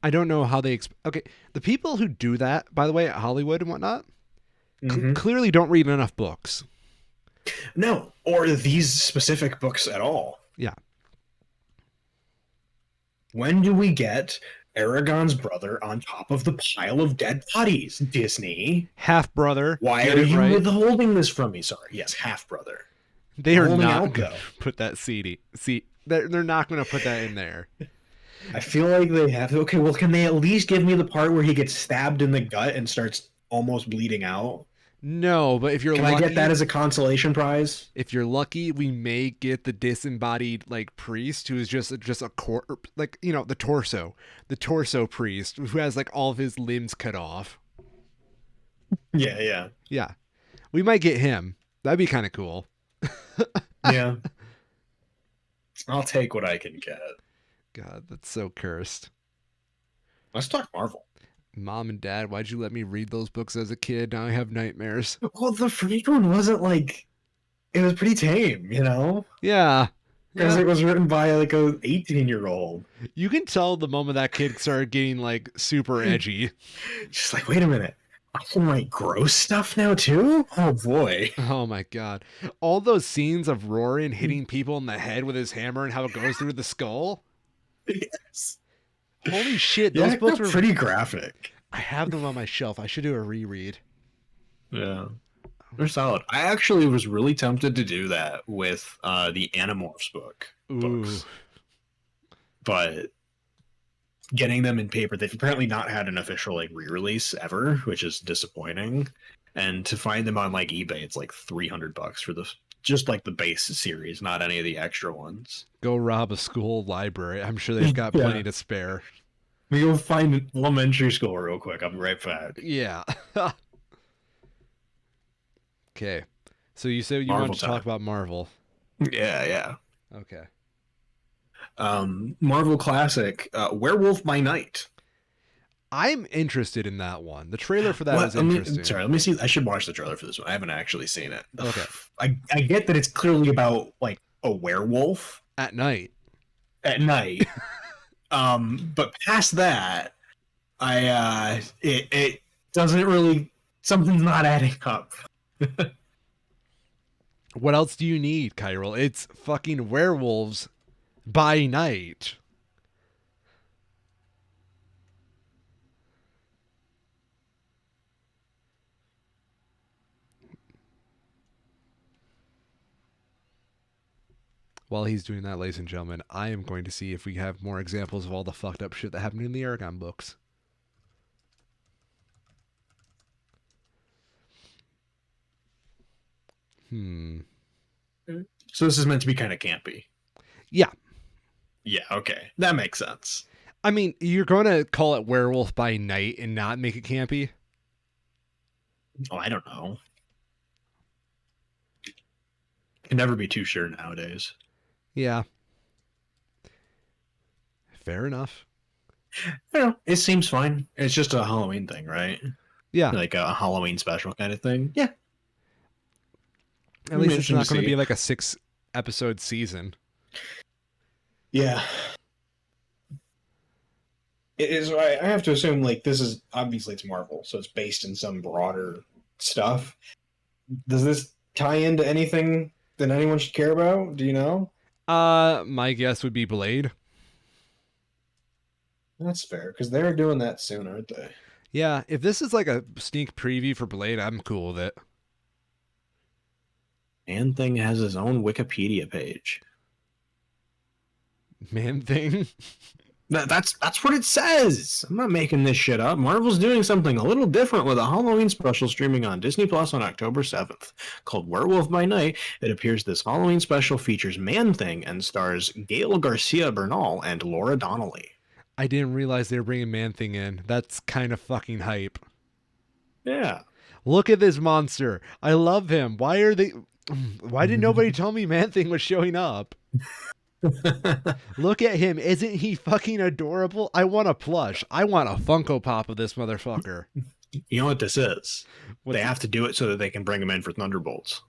I don't know how they. Okay, the people who do that, by the way, at Hollywood and whatnot, clearly don't read enough books. No, or these specific books at all. Yeah. When do we get Aragon's brother on top of the pile of dead bodies, Disney? Half brother. Why are you withholding this from me? Sorry. Yes, half brother. They are not going to put that CD. See, they're not going to put that in there. I feel like they have to. Okay, well, can they at least give me the part where he gets stabbed in the gut and starts almost bleeding out? No, but if you're lucky, I get that as a consolation prize? If you're lucky, we may get the disembodied like priest who is just a corpse, like, you know, the torso priest who has like all of his limbs cut off. Yeah. We might get him. That'd be kind of cool. Yeah. I'll take what I can get. God, that's so cursed. Let's talk Marvel. Mom and Dad, why'd you let me read those books as a kid? Now I have nightmares. Well, the first one wasn't like... It was pretty tame, you know? Yeah. Because it was written by like a 18-year-old. You can tell the moment that kid started getting like super edgy. Just like, wait a minute. I can write gross stuff now too? Oh boy. Oh my god. All those scenes of Roran hitting people in the head with his hammer and how it goes through the skull. Yes. Holy shit, those books were pretty graphic. I have them on my shelf. I should do a reread. Yeah. They're solid. I actually was really tempted to do that with the Animorphs books. But getting them in paper, they've apparently not had an official like re-release ever, which is disappointing. And to find them on like eBay, it's like $300 for just like the base series, not any of the extra ones. Go rob a school library. I'm sure they've got plenty to spare. We go find an elementary school real quick. I'll be right back. Yeah. Okay. So you said you wanted to talk about Marvel. Yeah. Okay. Marvel Classic, Werewolf by Night. I'm interested in that one. The trailer for that was interesting. Let me see. I should watch the trailer for this one. I haven't actually seen it. Okay. I get that it's clearly about like a werewolf at night. But past that, it doesn't really, something's not adding up. What else do you need, Kyril? It's fucking werewolves by night. While he's doing that, ladies and gentlemen, I am going to see if we have more examples of all the fucked up shit that happened in the Aragon books. So this is meant to be kind of campy. Yeah. Yeah, okay. That makes sense. I mean, you're going to call it Werewolf by Night and not make it campy? Oh, I don't know. Can never be too sure nowadays. Yeah. Fair enough. I don't know. It seems fine. It's just a Halloween thing, right? Yeah. Like a Halloween special kind of thing. Yeah. At least it's not going to be like a 6-episode season. Yeah. It is. I have to assume like this is obviously it's Marvel, so it's based in some broader stuff. Does this tie into anything that anyone should care about? Do you know? My guess would be Blade. That's fair, because they're doing that soon, aren't they? Yeah, if this is like a sneak preview for Blade, I'm cool with it. Man-Thing has his own Wikipedia page. Man-Thing? That's what it says. I'm not making this shit up. Marvel's doing something a little different with a Halloween special streaming on Disney Plus on October 7th. Called Werewolf by Night, it appears this Halloween special features Man-Thing and stars Gail Garcia Bernal and Laura Donnelly. I didn't realize they were bringing Man-Thing in. That's kind of fucking hype. Yeah. Look at this monster. I love him. Why did nobody tell me Man-Thing was showing up? Look at him. Isn't he fucking adorable? I want a plush. I want a Funko Pop of this motherfucker. You know what this is? They have to do it so that they can bring him in for Thunderbolts.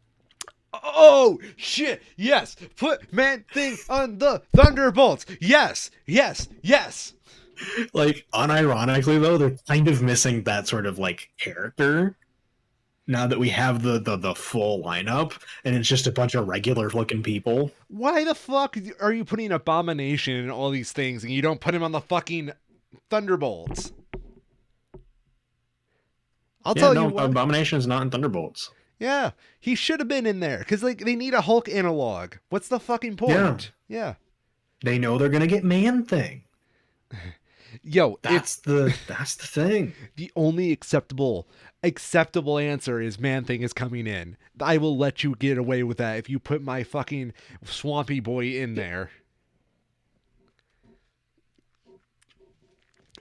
Oh, shit. Yes. Put Man-Thing on the Thunderbolts. Yes. Like, unironically though, they're kind of missing that sort of like character now that we have the full lineup, and it's just a bunch of regular looking people. Why the fuck are you putting Abomination in all these things and you don't put him on the fucking Thunderbolts? I'll Yeah, tell you no, what. Abomination is not in Thunderbolts. Yeah, he should have been in there because like they need a Hulk analog. What's the fucking point? Yeah. They know they're gonna get Man Thing. Yo, That's the thing. the only acceptable answer is Man Thing is coming in. I will let you get away with that if you put my fucking Swampy Boy in there.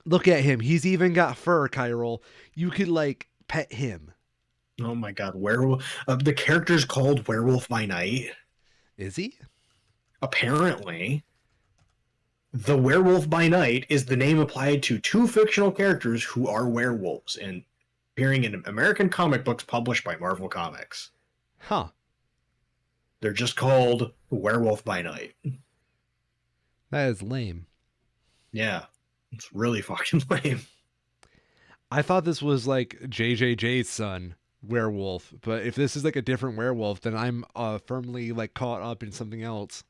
Look at him. He's even got fur, Kyril. You could like pet him. Oh my god, werewolf! The character's called Werewolf by Night. Is he? Apparently, the Werewolf by Night is the name applied to two fictional characters who are werewolves and appearing in American comic books published by Marvel Comics. Huh. They're just called Werewolf by Night. That is lame. Yeah, it's really fucking lame. I thought this was like JJJ's son, werewolf, but if this is like a different werewolf, then I'm firmly like caught up in something else.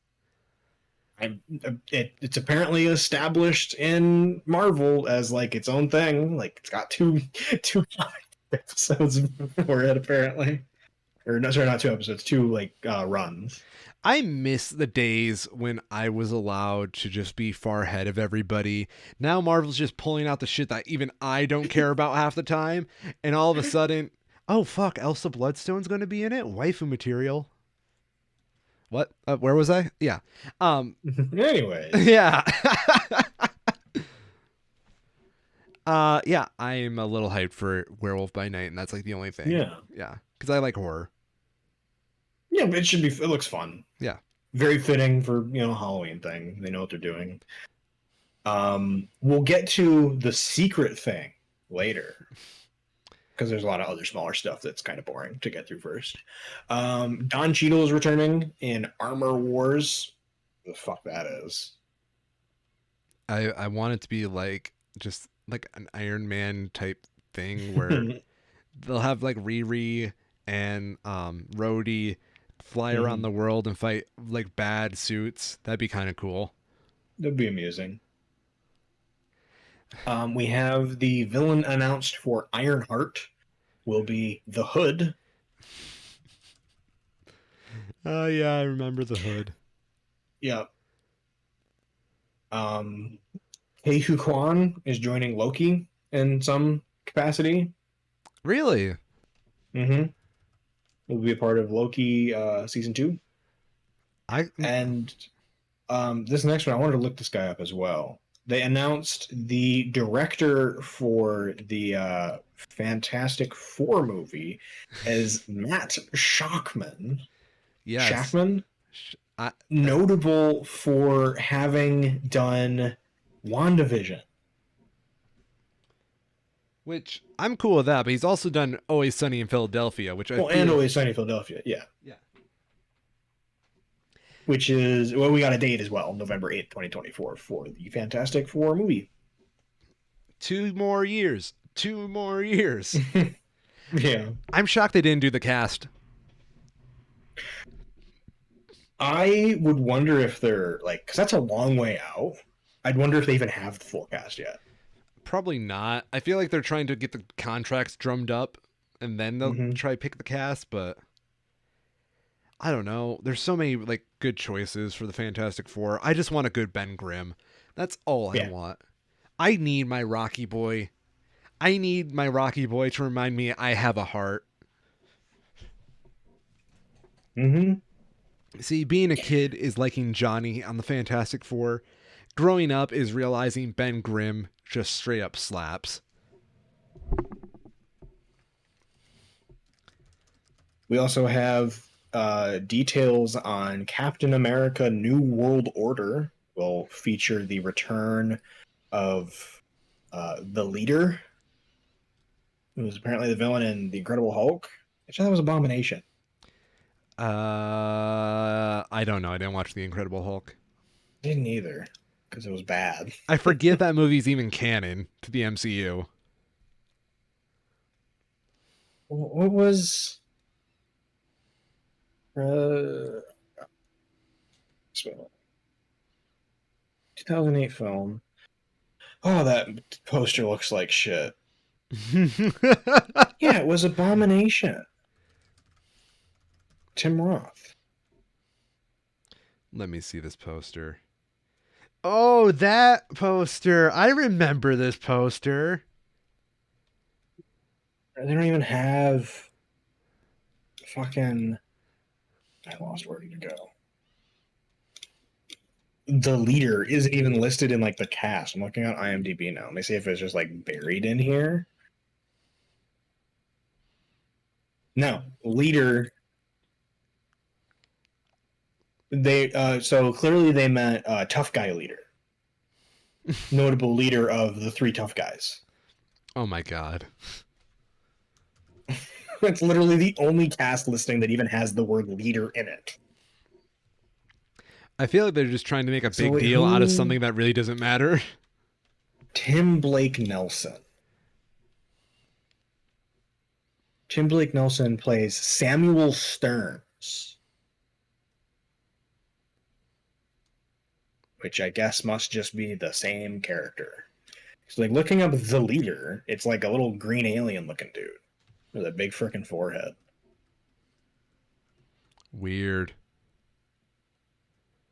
It's apparently established in Marvel as like its own thing. Like it's got two episodes for it apparently, or no, sorry, not 2 episodes, 2 like runs. I miss the days when I was allowed to just be far ahead of everybody. Now Marvel's just pulling out the shit that even I don't care about half the time, and all of a sudden, oh fuck, Elsa Bloodstone's going to be in it? Waifu material. What? Where was I? Yeah. Anyway. Yeah. Yeah, I'm a little hyped for Werewolf by Night, and that's like the only thing. Yeah. Yeah. Because I like horror. Yeah, but it looks fun. Yeah. Very fitting for, Halloween thing. They know what they're doing. We'll get to the secret thing later. Because there's a lot of other smaller stuff that's kind of boring to get through first. Don Cheadle is returning in Armor Wars. The fuck that is. I want it to be like just like an Iron Man type thing where they'll have like Riri and Rhodey fly around the world and fight like bad suits. That'd be kind of cool. That'd be amusing. We have the villain announced for Ironheart will be the Hood. Oh yeah, I remember the Hood. Yeah. Kei Hu Kwan is joining Loki in some capacity. Really? Mm-hmm. Will be a part of Loki season 2. And this next one, I wanted to look this guy up as well. They announced the director for the Fantastic Four movie as Matt Shakman. Yes. Shakman? Notable for having done WandaVision. Which I'm cool with that, but he's also done Always Sunny in Philadelphia, which I and Always Sunny in Philadelphia, yeah. Yeah. Which is, we got a date as well, November 8th, 2024, for the Fantastic Four movie. 2 more years. 2 more years. Yeah. I'm shocked they didn't do the cast. I would wonder if they're, like, because that's a long way out. I'd wonder if they even have the full cast yet. Probably not. I feel like they're trying to get the contracts drummed up, and then they'll try to pick the cast, but I don't know. There's so many like good choices for the Fantastic Four. I just want a good Ben Grimm. That's all I want. I need my Rocky Boy. I need my Rocky Boy to remind me I have a heart. See, being a kid is liking Johnny on the Fantastic Four. Growing up is realizing Ben Grimm just straight up slaps. We also have details on Captain America New World Order. Will feature the return of the leader, who was apparently the villain in The Incredible Hulk. I thought that was Abomination. I don't know. I didn't watch The Incredible Hulk. Didn't either. because it was bad. I forget that movie's even canon to the MCU. What was 2008 film? Oh, that poster looks like shit. Yeah, it was Abomination. Tim Roth. Let me see this poster. Oh, that poster. I remember this poster. They don't even have fucking. I lost where to go. The leader isn't even listed in like the cast. I'm looking on IMDb now. Let me see if it's just like buried in here. No, leader. They so clearly they meant tough guy leader, notable leader of the three tough guys. Oh my god. It's literally the only cast listing that even has the word leader in it. I feel like they're just trying to make a big wait, deal out of who- something that really doesn't matter. Tim Blake Nelson. Tim Blake Nelson plays Samuel Stearns, which I guess must just be the same character. So, like, looking up the leader, it's like a little green alien looking dude with a big freaking forehead. Weird.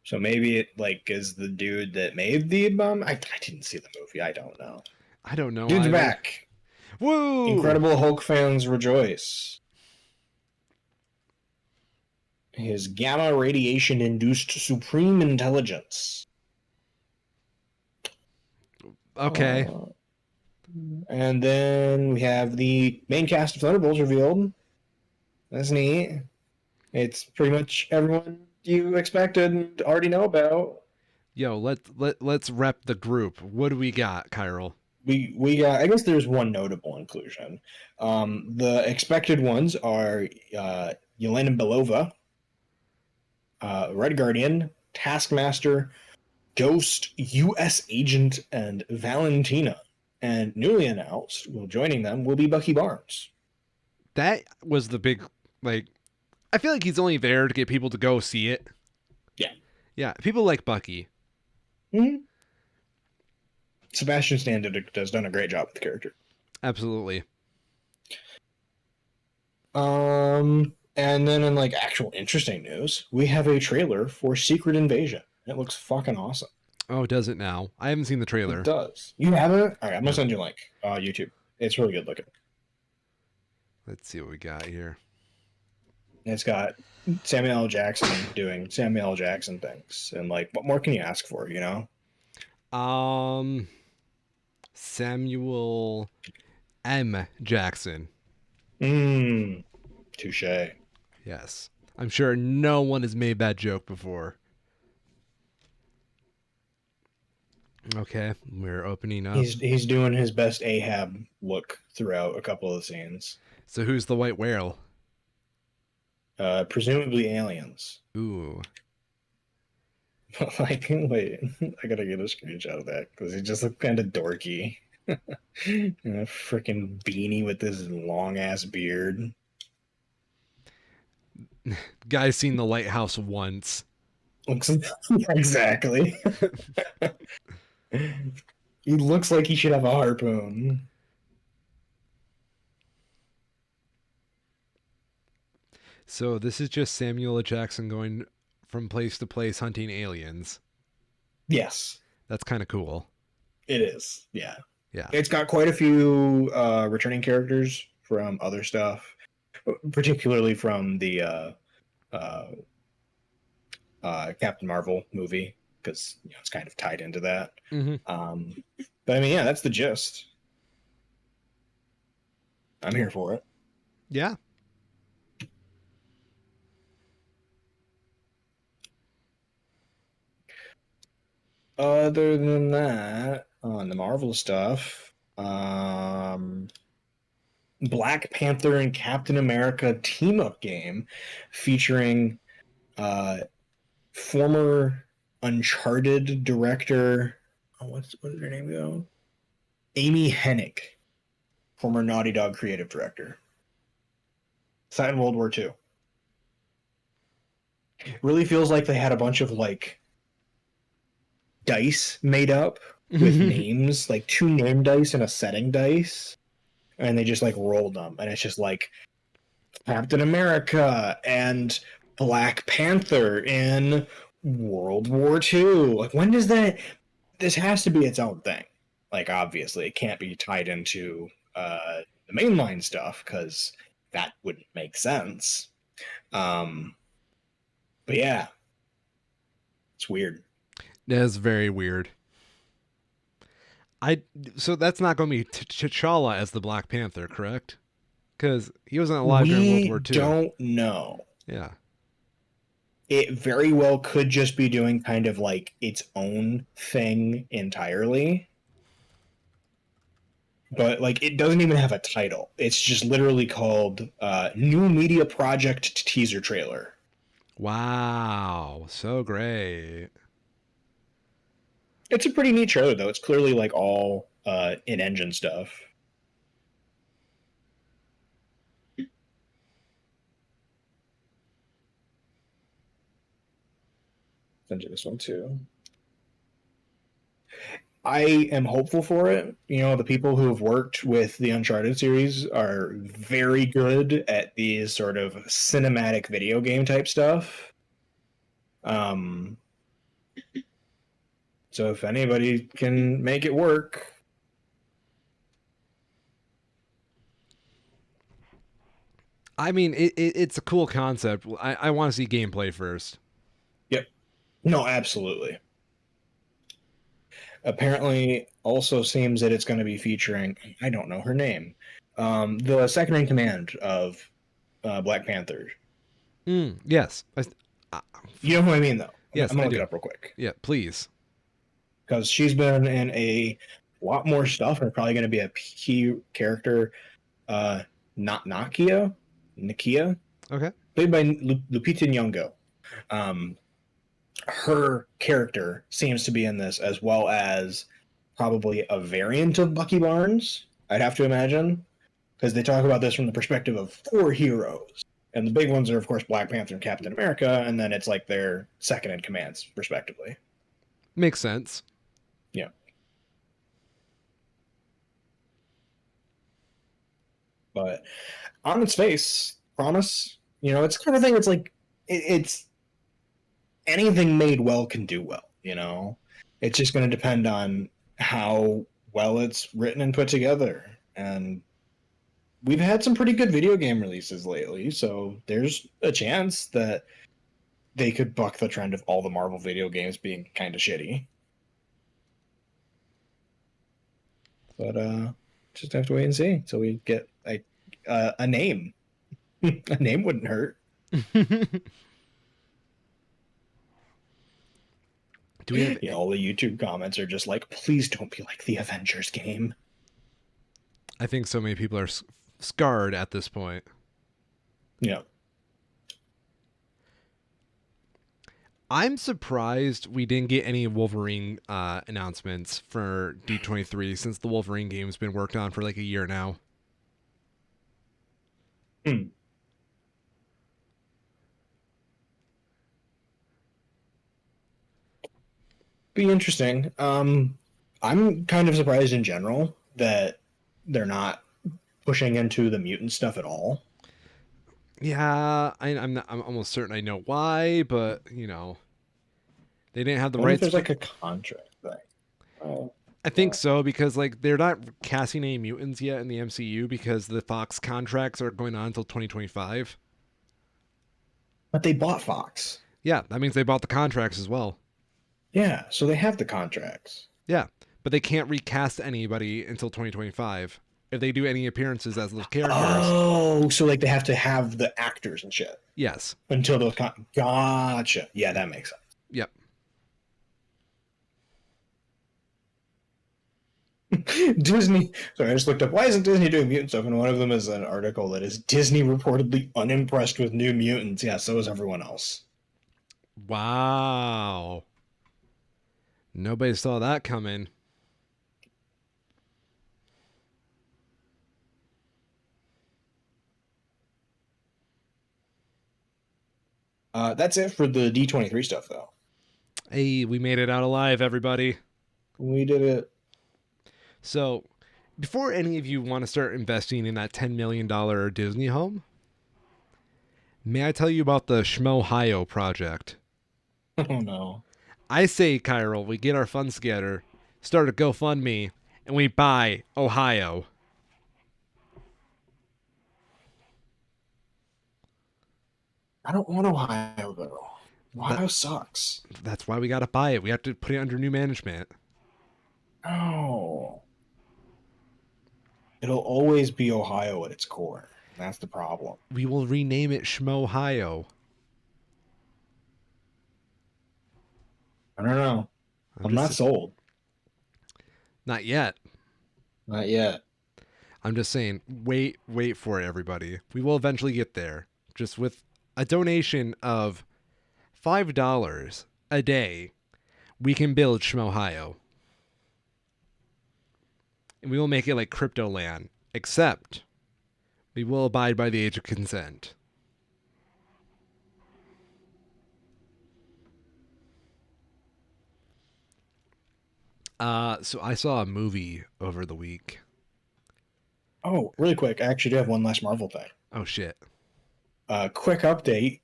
So maybe it like is the dude that made the bomb. I didn't see the movie. I don't know. I don't know. Dude's either. back. Woo! Incredible Hulk fans rejoice. His gamma radiation induced supreme intelligence. Okay. And then we have the main cast of Thunderbolts revealed. That's neat. It's pretty much everyone you expected and already know about. Yo, let's rep the group. What do we got, Kyril? We got. I guess there's one notable inclusion. The expected ones are Yelena Belova, Red Guardian, Taskmaster, Ghost, U.S. Agent, and Valentina. And newly announced, well, joining them will be Bucky Barnes. That was the big, like, I feel like he's only there to get people to go see it. Yeah. Yeah, people like Bucky. Mm-hmm. Sebastian Stan has done a great job with the character. Absolutely. And then in like actual interesting news, we have a trailer for Secret Invasion. It looks fucking awesome. Oh, does it now? I haven't seen the trailer. It does. You haven't? All right, I'm gonna send you a link. YouTube. It's really good looking. Let's see what we got here. It's got Samuel L. Jackson doing Samuel L. Jackson things, and like, what more can you ask for? You know? Samuel M. Jackson. Touche. Yes. I'm sure no one has made that joke before. Okay, we're opening up. He's doing his best Ahab look throughout a couple of the scenes. So who's the white whale? Presumably aliens. Ooh. Like, wait, I gotta get a screenshot of that because he just looked kind of dorky. And a freaking beanie with this long ass beard. Guy's seen the lighthouse once. Looks exactly. He looks like he should have a harpoon. So this is just Samuel L. Jackson going from place to place hunting aliens. Yes, That's kind of cool. it is. Yeah. Yeah. It's got quite a few returning characters from other stuff, particularly from the Captain Marvel movie, because it's kind of tied into that. Mm-hmm. But I mean, yeah, that's the gist. I'm here for it. Yeah. Other than that, on the Marvel stuff, Black Panther and Captain America team up game featuring former Uncharted director. Oh, what did her name go? Amy Hennig, former Naughty Dog creative director. Set in World War II. Really feels like they had a bunch of like dice made up with names, like 2 name dice and a setting dice, and they just like rolled them, and it's just like Captain America and Black Panther in World War II. Like, when does that? This has to be its own thing. Like, obviously, it can't be tied into the mainline stuff because that wouldn't make sense. But yeah, it's weird. That's very weird. So that's not going to be T'Challa as the Black Panther, correct? Because he wasn't alive during World War II. We don't know. Yeah. It very well could just be doing kind of like its own thing entirely. But like, it doesn't even have a title. It's just literally called New Media Project Teaser Trailer. Wow. So great. It's a pretty neat trailer, though. It's clearly like all in-engine stuff. Send you this one too. I am hopeful for it. You know, the people who have worked with the Uncharted series are very good at these sort of cinematic video game type stuff. So if anybody can make it work. I mean, it's a cool concept. I want to see gameplay first. Yep. No, absolutely. Apparently, also seems that it's going to be featuring, I don't know her name, the second in command of Black Panther. Yes. You know who I mean, though? Yes, I'm going I to look do. it up real quick. Yeah, please. Because she's been in a lot more stuff and probably going to be a key character. Not Nakia? Okay. Played by Lupita Nyong'o. Her character seems to be in this, as well as probably a variant of Bucky Barnes, I'd have to imagine, because they talk about this from the perspective of 4 heroes. And the big ones are, of course, Black Panther and Captain America, and then it's like their second in commands, respectively. Makes sense. Yeah. But on its face, promise, you know, it's kind of thing. It's like it's anything made well can do well. You know, it's just going to depend on how well it's written and put together. And we've had some pretty good video game releases lately, so there's a chance that they could buck the trend of all the Marvel video games being kind of shitty. But just have to wait and see until we get a name. A name wouldn't hurt. Do we have... Yeah, all the YouTube comments are just like, please don't be like the Avengers game. I think so many people are scarred at this point. Yeah. I'm surprised we didn't get any Wolverine announcements for D23 since the Wolverine game's been worked on for like a year now. Be interesting. I'm kind of surprised in general that they're not pushing into the mutant stuff at all. Yeah, I'm almost certain I know why, but you know, they didn't have the rights. There's like a contract thing. I think so, because like they're not casting any mutants yet in the MCU because the Fox contracts are going on until 2025. But they bought Fox. Yeah, that means they bought the contracts as well. Yeah, so they have the contracts. Yeah, but they can't recast anybody until 2025 if they do any appearances as those characters. Oh, so like they have to have the actors and shit. Yes. Until those gotcha. Yeah, that makes sense. Yep. Disney. Sorry, I just looked up. Why isn't Disney doing mutant stuff? And one of them is an article that is Disney reportedly unimpressed with New Mutants. Yeah, so is everyone else. Wow. Nobody saw that coming. That's it for the D23 stuff, though. Hey, we made it out alive, everybody. We did it. So, before any of you want to start investing in that $10 million Disney home, may I tell you about the Schmoes project? Oh, no. I say, Kyril, we get our funds together, start a GoFundMe, and we buy Ohio. I don't want Ohio, though. Ohio That- sucks. That's why we got to buy it. We have to put it under new management. Oh. It'll always be Ohio at its core. That's the problem. We will rename it Schmoes. I don't know. I'm not sold. Not yet. Not yet. I'm just saying, wait for it, everybody. We will eventually get there. Just with a donation of $5 a day, we can build Schmoes. And we will make it like crypto land, except we will abide by the age of consent. So I saw a movie over the week. Oh, really quick. I actually do have one last Marvel thing. Oh shit. Quick update.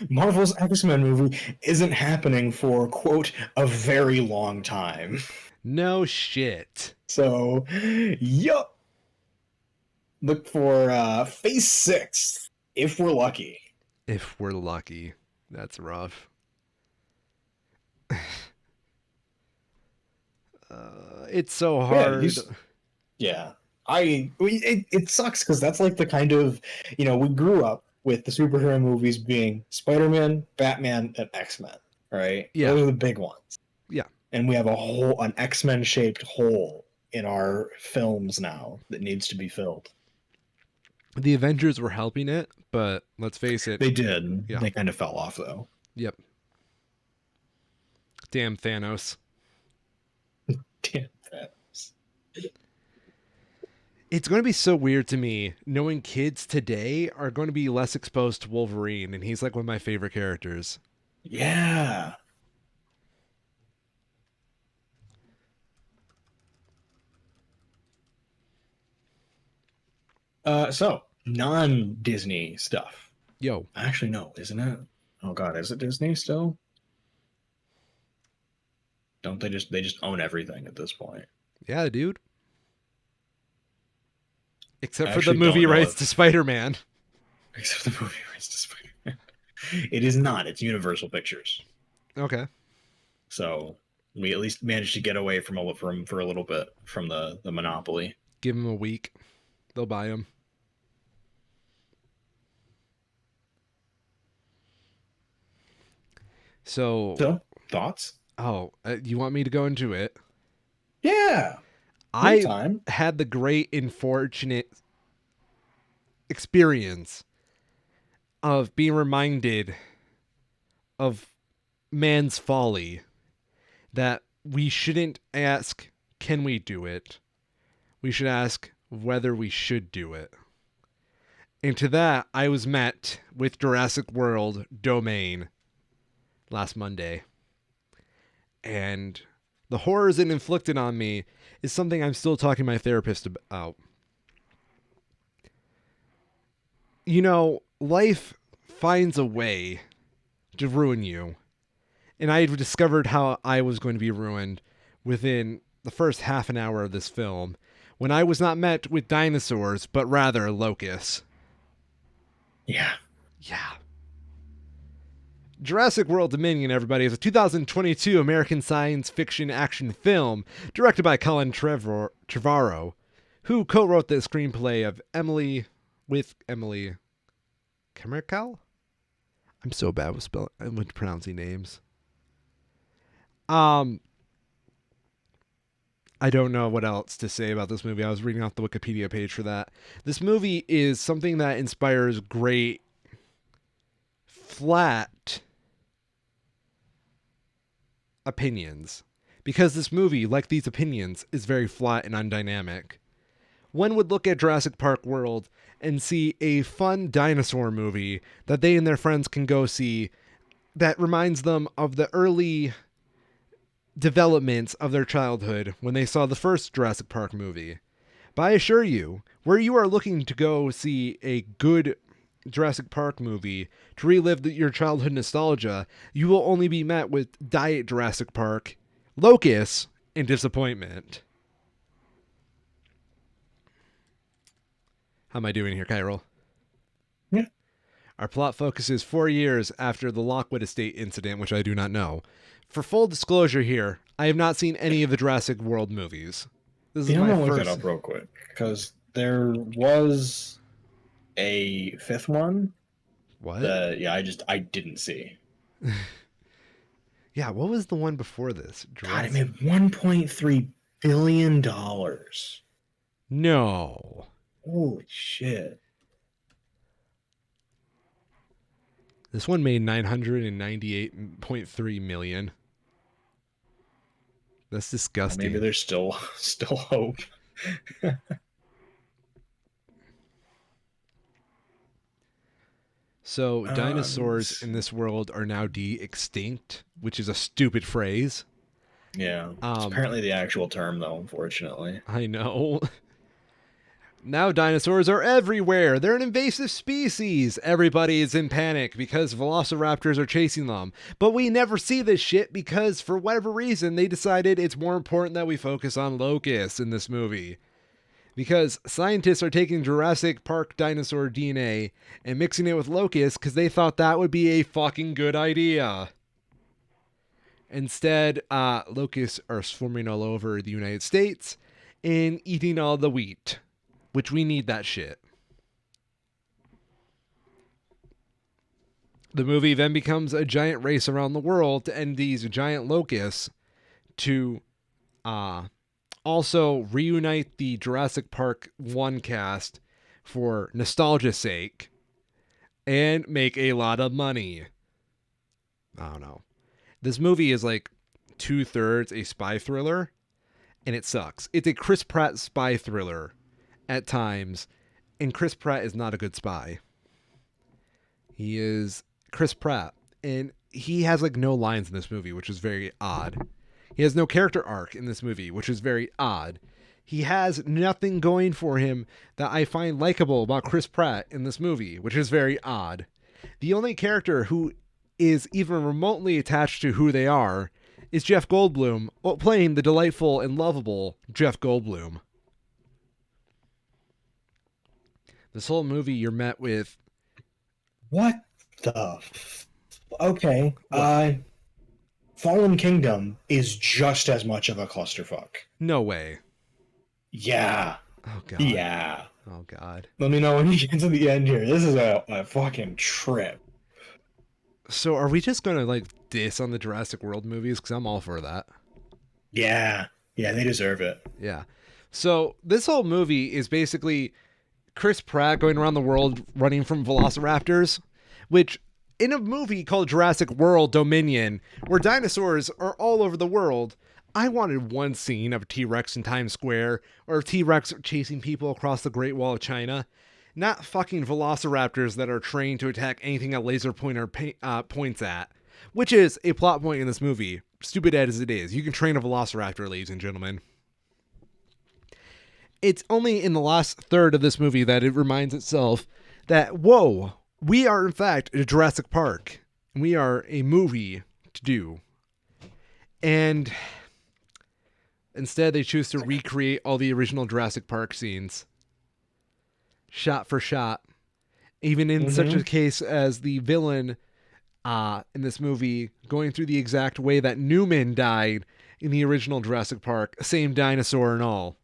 Marvel's X-Men movie isn't happening for, quote, a very long time. No shit. So, yup. Look for Phase 6, if we're lucky. If we're lucky. That's rough. It's so hard. Yeah. It sucks because that's like the kind of, we grew up with the superhero movies being Spider-Man, Batman, and X-Men, right? Yeah. Those are the big ones. Yeah. And we have an X-Men shaped hole in our films now that needs to be filled. The Avengers were helping it, but let's face it. They did. Yeah. They kind of fell off, though. Yep. Damn Thanos. Damn Thanos. It's going to be so weird to me knowing kids today are going to be less exposed to Wolverine, and he's like one of my favorite characters. Yeah. So non-Disney stuff. Yo. Actually, no, isn't it? Oh God, is it Disney still? Don't they just own everything at this point? Yeah, dude. Except I for the actually movie don't know rights if- to Spider-Man. Except the movie rights to Spider-Man. It is not. It's Universal Pictures. Okay. So we at least managed to get away for a little bit from the monopoly. Give him a week. They'll buy him. So Thoughts? Oh, you want me to go into it? Yeah. I had the great unfortunate experience of being reminded of man's folly, that we shouldn't ask, can we do it? We should ask whether we should do it. And to that, I was met with Jurassic World Domain last Monday. And the horrors it inflicted on me is something I'm still talking to my therapist about. You know, life finds a way to ruin you. And I discovered how I was going to be ruined within the first half an hour of this film, when I was not met with dinosaurs, but rather locusts. Yeah. Yeah. Jurassic World Dominion, everybody, is a 2022 American science fiction action film directed by Colin Trevorrow, who co-wrote the screenplay of Emily Kemmerkal? I'm so bad with pronouncing names. I don't know what else to say about this movie. I was reading off the Wikipedia page for that. This movie is something that inspires great, flat opinions. Because this movie, like these opinions, is very flat and undynamic. One would look at Jurassic Park World and see a fun dinosaur movie that they and their friends can go see that reminds them of the early developments of their childhood when they saw the first Jurassic Park movie. But I assure you, where you are looking to go see a good Jurassic Park movie to relive your childhood nostalgia, you will only be met with Diet Jurassic Park, locusts, and disappointment. How am I doing here, Kyril? Yeah. Our plot focuses 4 years after the Lockwood Estate incident, which I do not know. For full disclosure here, I have not seen any of the Jurassic World movies. This is I'm my gonna look first. that up real quick because there was a fifth one What? that I didn't see. Yeah, what was the one before this? God, it made $1.3 billion. No. Holy shit! This one made 998.3 million. That's disgusting. Maybe there's still hope. So dinosaurs in this world are now de-extinct, which is a stupid phrase. Yeah, it's apparently the actual term though, unfortunately. I know. Now dinosaurs are everywhere. They're an invasive species. Everybody is in panic because velociraptors are chasing them. But we never see this shit because for whatever reason they decided it's more important that we focus on locusts in this movie. Because scientists are taking Jurassic Park dinosaur DNA and mixing it with locusts because they thought that would be a fucking good idea. Instead, locusts are swarming all over the United States and eating all the wheat, which we need that shit. The movie then becomes a giant race around the world to end these giant locusts to also reunite the Jurassic Park 1 cast for nostalgia's sake and make a lot of money. I don't know. This movie is like 2/3 a spy thriller, and it sucks. It's a Chris Pratt spy thriller at times, and Chris Pratt is not a good spy. He is Chris Pratt, and he has like no lines in this movie, which is very odd. He has no character arc in this movie, which is very odd. He has nothing going for him that I find likable about Chris Pratt in this movie, which is very odd. The only character who is even remotely attached to who they are is Jeff Goldblum, playing the delightful and lovable Jeff Goldblum. This whole movie, you're met with... What the... Okay. What? Fallen Kingdom is just as much of a clusterfuck. No way. Yeah. Oh, God. Yeah. Oh, God. Let me know when you get to the end here. This is a fucking trip. So are we just going to, like, diss on the Jurassic World movies? Because I'm all for that. Yeah. Yeah, they deserve it. Yeah. So this whole movie is basically Chris Pratt going around the world running from velociraptors, which in a movie called Jurassic World Dominion, where dinosaurs are all over the world, I wanted one scene of a T-Rex in Times Square or a T-Rex chasing people across the Great Wall of China. Not fucking velociraptors that are trained to attack anything a laser pointer points at, which is a plot point in this movie, stupid as it is. You can train a velociraptor, ladies and gentlemen. It's only in the last third of this movie that it reminds itself that, whoa, we are in fact a Jurassic Park. We are a movie to do. And instead they choose to recreate all the original Jurassic Park scenes. Shot for shot. Even in such a case as the villain in this movie going through the exact way that Newman died in the original Jurassic Park. Same dinosaur and all.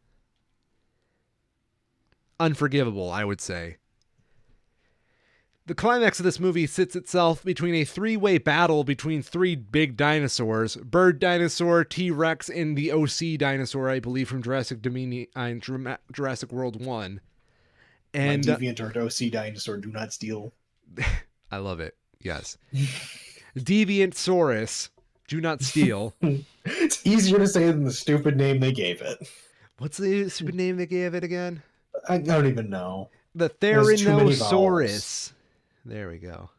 Unforgivable, I would say. The climax of this movie sits itself between a three-way battle between three big dinosaurs. Bird dinosaur, T-Rex, and the OC dinosaur, I believe, from Jurassic World 1. And My deviant or OC dinosaur do not steal. I love it. Yes. Deviantsaurus Do not steal. It's easier to say than the stupid name they gave it. What's the stupid name they gave it again? I don't even know. The There's too many vowels. Theranosaurus. There we go.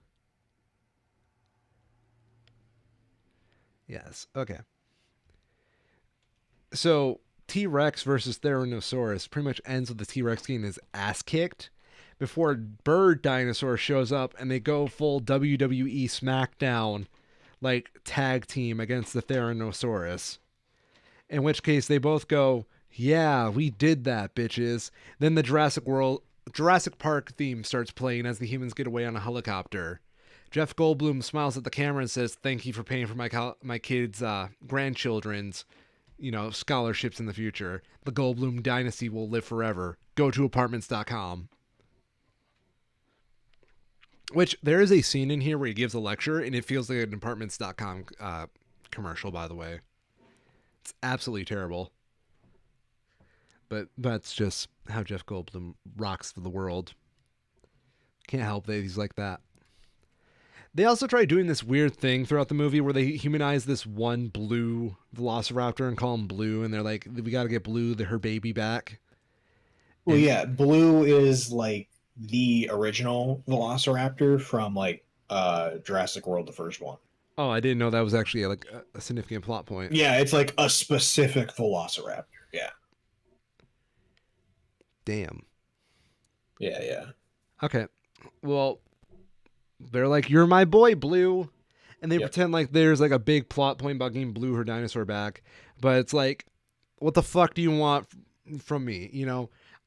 Yes. Okay. So T-Rex versus Theranosaurus pretty much ends with the T-Rex getting his ass kicked before a bird dinosaur shows up and they go full WWE SmackDown like tag team against the Theranosaurus. In which case they both go, "Yeah, we did that, bitches." Then the Jurassic Park theme starts playing as the humans get away on a helicopter. Jeff Goldblum smiles at the camera and says, "Thank you for paying for my kids' grandchildren's, scholarships in the future. The Goldblum dynasty will live forever. Go to apartments.com." Which there is a scene in here where he gives a lecture, and it feels like an apartments.com commercial. By the way, it's absolutely terrible. But that's just how Jeff Goldblum rocks the world. Can't help that he's like that. They also try doing this weird thing throughout the movie where they humanize this one blue velociraptor and call him Blue, and they're like, "We got to get Blue, her baby, back." Well, yeah, Blue is like the original Velociraptor from like Jurassic World, the first one. Oh, I didn't know that was actually like a significant plot point. Yeah, it's like a specific Velociraptor. Yeah. Damn. Yeah. Okay. Well, they're like, "You're my boy, Blue." And they pretend like there's like a big plot point about getting Blue, her dinosaur, back. But it's like, what the fuck do you want from me?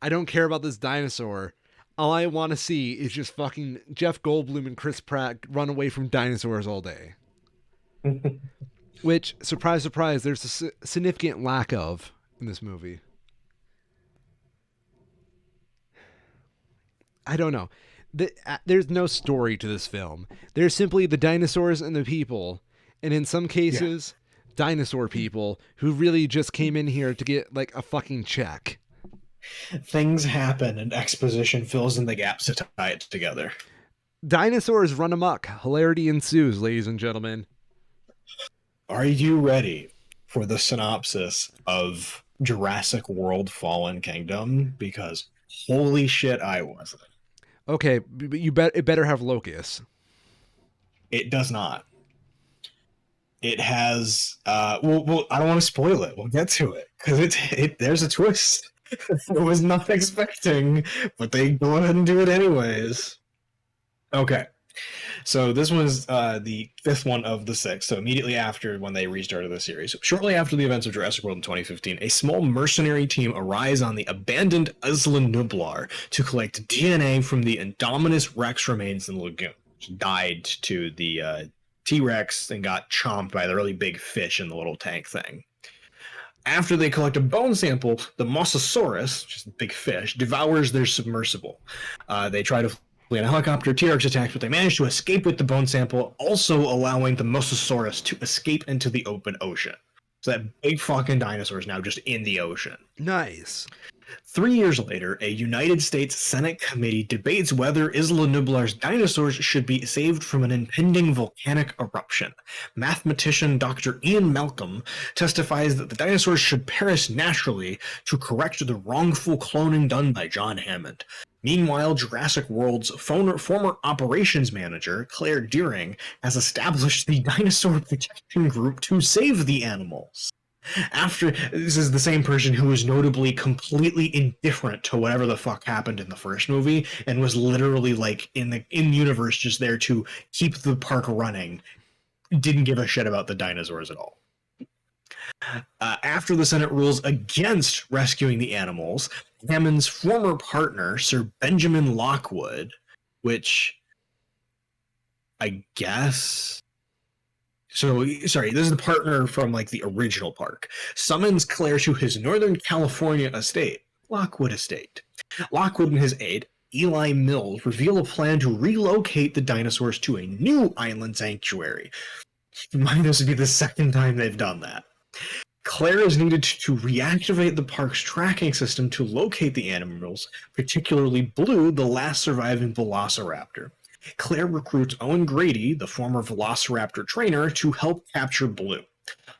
I don't care about this dinosaur. All I want to see is just fucking Jeff Goldblum and Chris Pratt run away from dinosaurs all day. Which, surprise, surprise, there's a significant lack of in this movie. I don't know. There's no story to this film. There's simply the dinosaurs and the people. And in some cases, dinosaur people who really just came in here to get like a fucking check. Things happen and exposition fills in the gaps to tie it together. Dinosaurs run amok. Hilarity ensues, ladies and gentlemen. Are you ready for the synopsis of Jurassic World Fallen Kingdom? Because holy shit, I wasn't. Okay, but it better have locusts. It does not. It has well I don't want to spoil it. We'll get to it because there's a twist. I was not expecting, but they go ahead and do it anyways. Okay. So this was the fifth one of the six. So immediately after when they restarted the series. Shortly after the events of Jurassic World in 2015, a small mercenary team arrives on the abandoned Isla Nublar to collect DNA from the Indominus Rex remains in the lagoon, which died to the T-Rex and got chomped by the really big fish in the little tank thing. After they collect a bone sample, the Mosasaurus, which is a big fish, devours their submersible. They try to flee in a helicopter. T-Rex attacks, but they manage to escape with the bone sample, also allowing the Mosasaurus to escape into the open ocean. So that big fucking dinosaur is now just in the ocean. Nice. 3 years later, a United States Senate committee debates whether Isla Nublar's dinosaurs should be saved from an impending volcanic eruption. Mathematician Dr. Ian Malcolm testifies that the dinosaurs should perish naturally to correct the wrongful cloning done by John Hammond. Meanwhile, Jurassic World's former operations manager, Claire Deering, has established the Dinosaur Protection Group to save the animals. This is the same person who was notably completely indifferent to whatever the fuck happened in the first movie and was literally like in universe just there to keep the park running. Didn't give a shit about the dinosaurs at all. After the Senate rules against rescuing the animals, Hammond's former partner, Sir Benjamin Lockwood, which I guess... So, sorry, this is the partner from, like, the original park. Summons Claire to his Northern California estate, Lockwood Estate. Lockwood and his aide, Eli Mills, reveal a plan to relocate the dinosaurs to a new island sanctuary. Might this be the second time they've done that. Claire is needed to reactivate the park's tracking system to locate the animals, particularly Blue, the last surviving velociraptor. Claire recruits Owen Grady, the former Velociraptor trainer, to help capture Blue.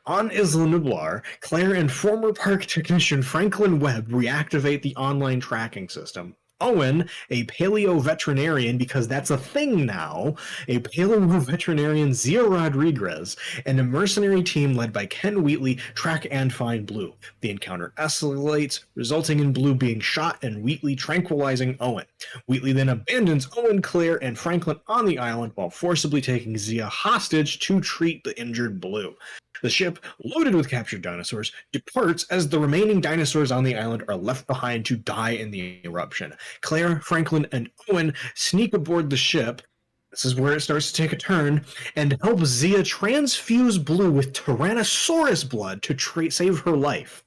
On Isla Nublar, Claire and former park technician Franklin Webb reactivate the online tracking system. Owen, a paleo-veterinarian, because that's a thing now, a paleo-veterinarian Zia Rodriguez, and a mercenary team led by Ken Wheatley track and find Blue. The encounter escalates, resulting in Blue being shot and Wheatley tranquilizing Owen. Wheatley then abandons Owen, Claire, and Franklin on the island while forcibly taking Zia hostage to treat the injured Blue. The ship, loaded with captured dinosaurs, departs as the remaining dinosaurs on the island are left behind to die in the eruption. Claire, Franklin, and Owen sneak aboard the ship. This is where it starts to take a turn, and help Zia transfuse Blue with Tyrannosaurus blood to save her life.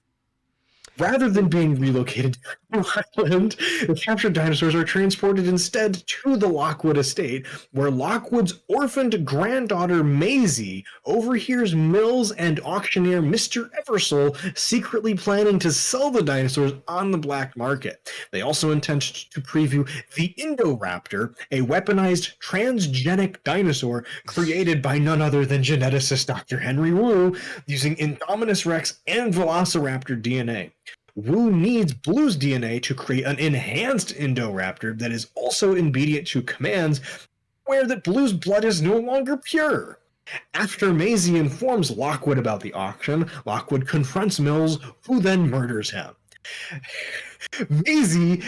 Rather than being relocated to the island, the captured dinosaurs are transported instead to the Lockwood estate, where Lockwood's orphaned granddaughter Maisie overhears Mills and auctioneer Mr. Eversole secretly planning to sell the dinosaurs on the black market. They also intend to preview the Indoraptor, a weaponized transgenic dinosaur created by none other than geneticist Dr. Henry Wu, using Indominus Rex and Velociraptor DNA. Wu needs Blue's DNA to create an enhanced Indoraptor that is also obedient to commands, where that Blue's blood is no longer pure. After Maisie informs Lockwood about the auction, Lockwood confronts Mills, who then murders him. Maisie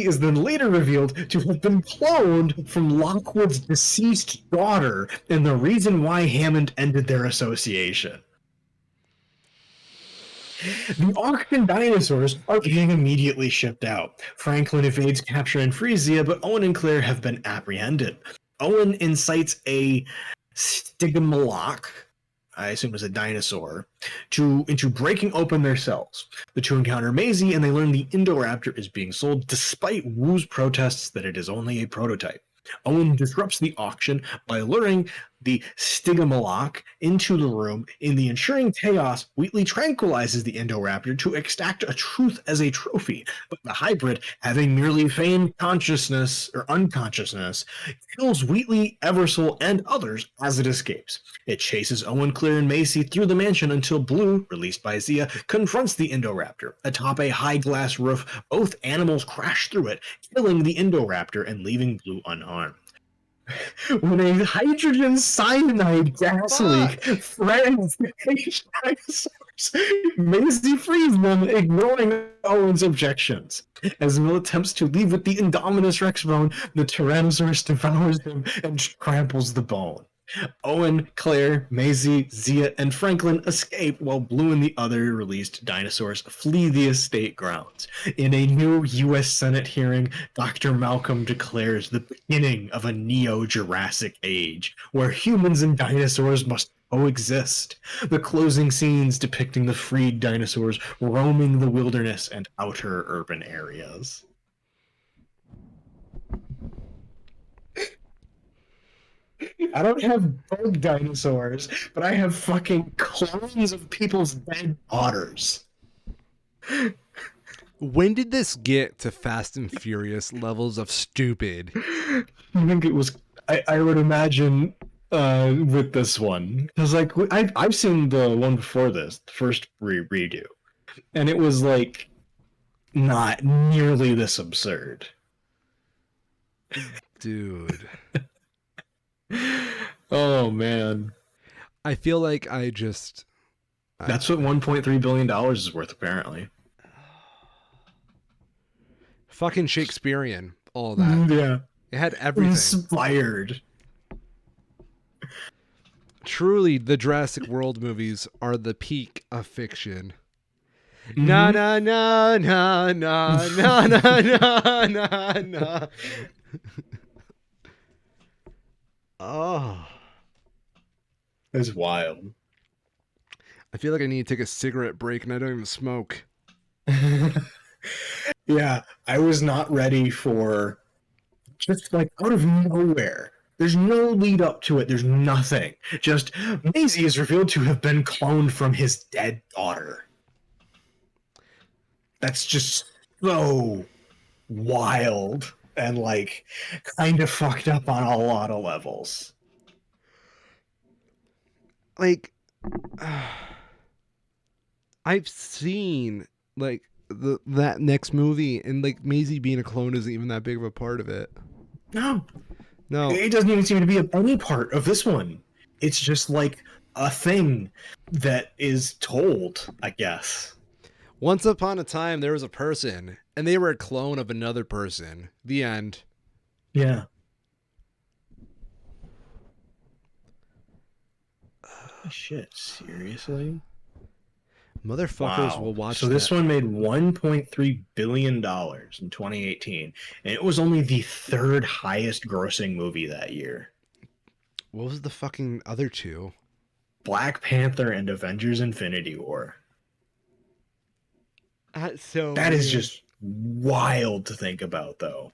is then later revealed to have been cloned from Lockwood's deceased daughter, and the reason why Hammond ended their association. The auction dinosaurs are being immediately shipped out. Franklin evades capture and frees Zia, but Owen and Claire have been apprehended. Owen incites a Stigmalock, I assume is a dinosaur, into breaking open their cells. The two encounter Maisie, and they learn the Indoraptor is being sold despite Wu's protests that it is only a prototype. Owen disrupts the auction by luring the Stigmalock into the room. In the ensuing chaos, Wheatley tranquilizes the Indoraptor to extract a truth as a trophy, but the hybrid, having merely feigned consciousness or unconsciousness, kills Wheatley, Eversole, and others as it escapes. It chases Owen, Claire, and Macy through the mansion until Blue, released by Zia, confronts the Indoraptor. Atop a high glass roof, both animals crash through it, killing the Indoraptor and leaving Blue unharmed. When a hydrogen cyanide gas leak threatens the dinosaurs, Maisie frees them, ignoring Owen's objections. As Mill attempts to leave with the Indominus Rex bone, the Tyrannosaurus devours him and tramples the bone. Owen, Claire, Maisie, Zia, and Franklin escape while Blue and the other released dinosaurs flee the estate grounds. In a new U.S. Senate hearing, Dr. Malcolm declares the beginning of a neo-Jurassic age, where humans and dinosaurs must coexist. The closing scenes depicting the freed dinosaurs roaming the wilderness and outer urban areas. I don't have bug dinosaurs, but I have fucking clones of people's dead daughters. When did this get to Fast and Furious levels of stupid? I think it was, I would imagine, with this one. Because, like, I've seen the one before this, the first redo, and it was, like, not nearly this absurd. Dude. Oh, man. I feel like That's what $1.3 billion is worth, apparently. Fucking Shakespearean, all that. Yeah. It had everything. Inspired. Truly, the Jurassic World movies are the peak of fiction. Mm-hmm. Na na na na na na na na na na. Oh. It's wild. I feel like I need to take a cigarette break and I don't even smoke. Yeah, I was not ready for just like out of nowhere. There's no lead up to it. There's nothing. Just Maisie is revealed to have been cloned from his dead daughter. That's just so wild. and like kind of fucked up on a lot of levels. Like, I've seen like that next movie, and like Maisie being a clone isn't even that big of a part of it. No, No, it doesn't even seem to be any part of this one. It's just like a thing that is told, I guess. once upon a time there was a person, and they were a clone of another person. The end. Yeah. Shit, seriously? Motherfuckers will watch So this that. one made $1.3 billion in 2018, and it was only the third highest grossing movie that year. What was the fucking other two? Black Panther and Avengers Infinity War. That's so That is weird. just wild to think about, though.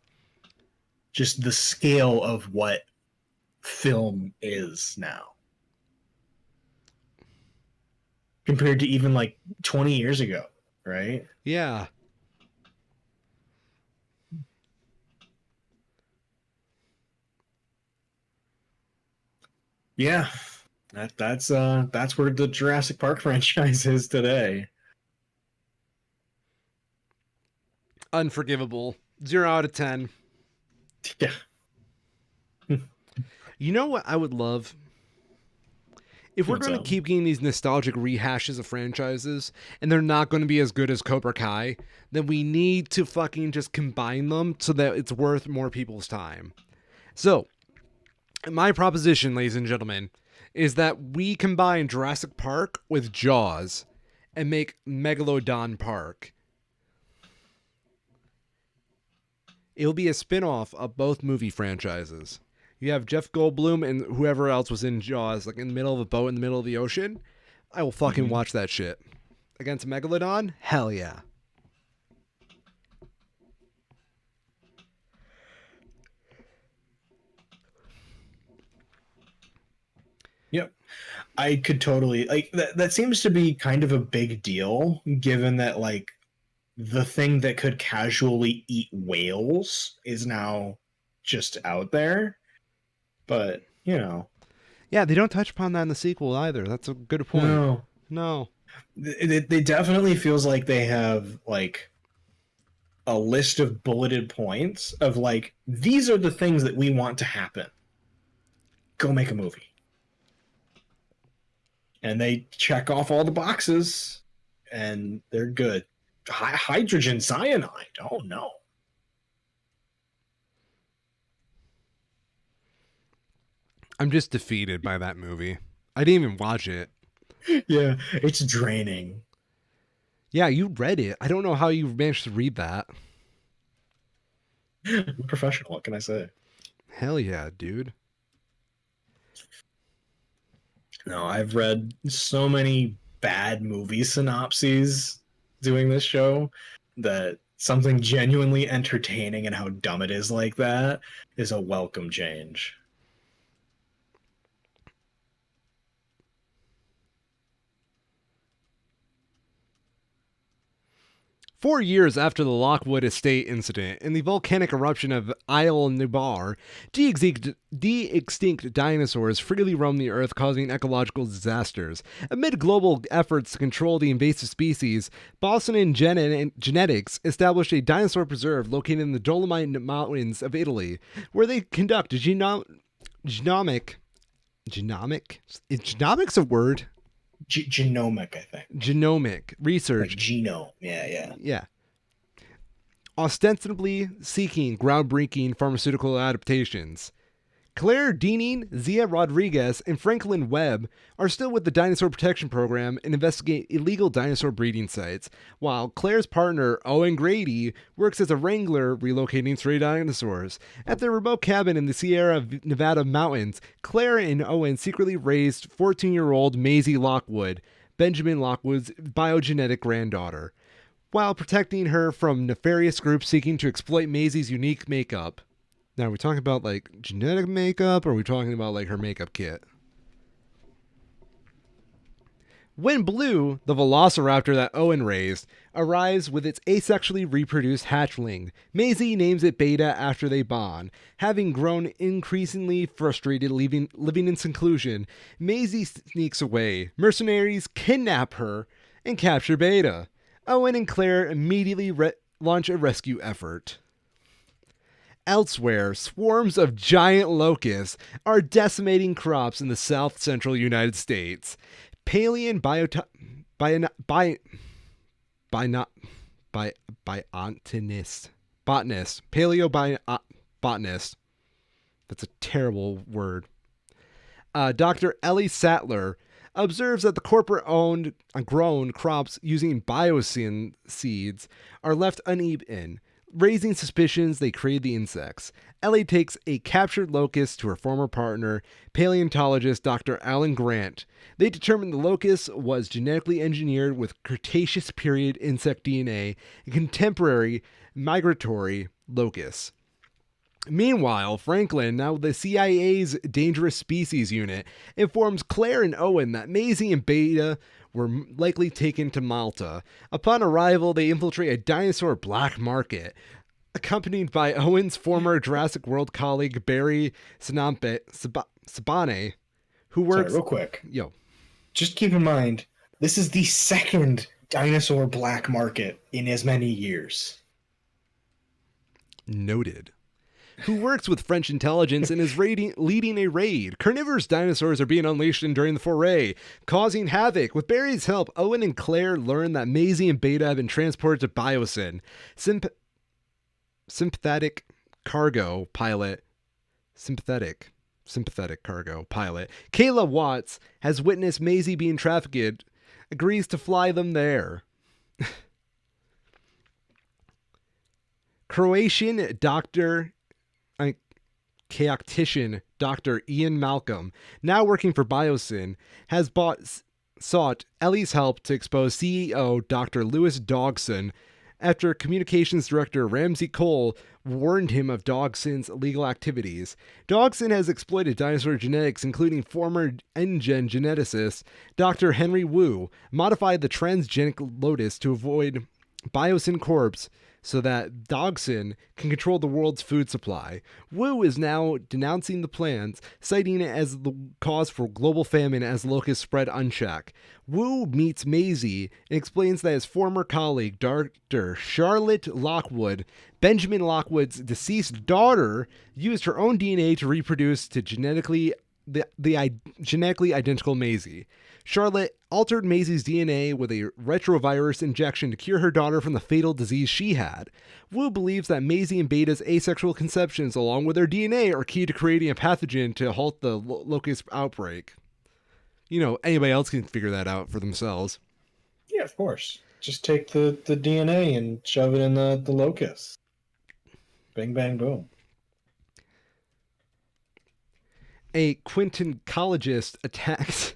Just the scale of what film is now. Compared to even like 20 years ago, right? Yeah. Yeah. That's where the Jurassic Park franchise is today. Unforgivable. 0 out of 10. Yeah. You know what I would love? If we're What's going to up? keep getting these nostalgic rehashes of franchises, and they're not going to be as good as Cobra Kai, then we need to fucking just combine them so that it's worth more people's time. So, my proposition, ladies and gentlemen, is that we combine Jurassic Park with Jaws and make Megalodon Park. It'll be a spin-off of both movie franchises. You have Jeff Goldblum and whoever else was in Jaws, like in the middle of a boat in the middle of the ocean. I will fucking watch that shit. Against Megalodon? Hell yeah. Yep. I could totally like that seems to be kind of a big deal given that like the thing that could casually eat whales is now just out there. But, you know, Yeah, they don't touch upon that in the sequel either. That's a good point. no. No. They definitely feels like they have like a list of bulleted points of like these are the things that we want to happen. Go make a movie. And they check off all the boxes and they're good. Hydrogen cyanide. Oh no. I'm just defeated by that movie. I didn't even watch it. Yeah, it's draining. Yeah, you read it. I don't know how you managed to read that. I'm a professional, what can I say? Hell yeah, dude. No, I've read so many bad movie synopses doing this show that something genuinely entertaining and how dumb it is like that is a welcome change. Four years after the Lockwood Estate incident and the volcanic eruption of Isle Nubar, de-extinct dinosaurs freely roam the Earth, causing ecological disasters. Amid global efforts to control the invasive species, Boston Genetics established a dinosaur preserve located in the Dolomite Mountains of Italy, where they conduct genomic. Is genomics a word? Genomic, I think. Genomic research. Like genome. Yeah. Yeah. Ostensibly seeking groundbreaking pharmaceutical adaptations. Claire Deaning, Zia Rodriguez, and Franklin Webb are still with the Dinosaur Protection Program and investigate illegal dinosaur breeding sites, while Claire's partner, Owen Grady, works as a wrangler relocating stray dinosaurs. At their remote cabin in the Sierra Nevada mountains, Claire and Owen secretly raised 14-year-old Maisie Lockwood, Benjamin Lockwood's biogenetic granddaughter, while protecting her from nefarious groups seeking to exploit Maisie's unique makeup. Now, are we talking about, like, genetic makeup, or are we talking about, like, her makeup kit? When Blue, the velociraptor that Owen raised, arrives with its asexually reproduced hatchling, Maisie names it Beta after they bond. Having grown increasingly frustrated living in seclusion, Maisie sneaks away. Mercenaries kidnap her and capture Beta. Owen and Claire immediately launch a rescue effort. Elsewhere, swarms of giant locusts are decimating crops in the south-central United States. Botanist paleobotanist. That's a terrible word. Dr. Ellie Sattler observes that the corporate-owned grown crops using biosyn seeds are left uneven, raising suspicions they create the insects. Ellie takes a captured locust to her former partner, paleontologist Dr. Alan Grant. They determine the locust was genetically engineered with Cretaceous period insect DNA and contemporary migratory locusts. Meanwhile, Franklin, now the CIA's Dangerous Species Unit, informs Claire and Owen that Maisie and Beta were likely taken to Malta. Upon arrival, they infiltrate a dinosaur black market, accompanied by Owen's former Jurassic World colleague Barry Sabane, who works... Sorry, real quick. Yo. Just keep in mind, this is the second dinosaur black market in as many years. Noted. Who works with French intelligence and is leading a raid. Carnivorous dinosaurs are being unleashed during the foray, causing havoc. With Barry's help, Owen and Claire learn that Maisie and Beta have been transported to Biosyn. Sympathetic cargo pilot. Kayla Watts has witnessed Maisie being trafficked, agrees to fly them there. Croatian chaotician Dr. Ian Malcolm, now working for Biosyn, has sought Ellie's help to expose CEO Dr. Lewis Dogson after communications director Ramsey Cole warned him of Dogson's illegal activities. Dogson has exploited dinosaur genetics, including former NGen geneticist Dr. Henry Wu, modified the transgenic lotus to avoid Biosyn corpse so that Dogson can control the world's food supply. Wu is now denouncing the plans, citing it as the cause for global famine as locusts spread unchecked. Wu meets Maisie and explains that his former colleague, Dr. Charlotte Lockwood, Benjamin Lockwood's deceased daughter, used her own DNA to reproduce to genetically identical Maisie. Charlotte altered Maisie's DNA with a retrovirus injection to cure her daughter from the fatal disease she had. Wu believes that Maisie and Beta's asexual conceptions, along with their DNA, are key to creating a pathogen to halt the locust outbreak. You know, anybody else can figure that out for themselves. Yeah, of course. Just take the DNA and shove it in the locust. Bang, bang, boom. A quintoncologist attacks...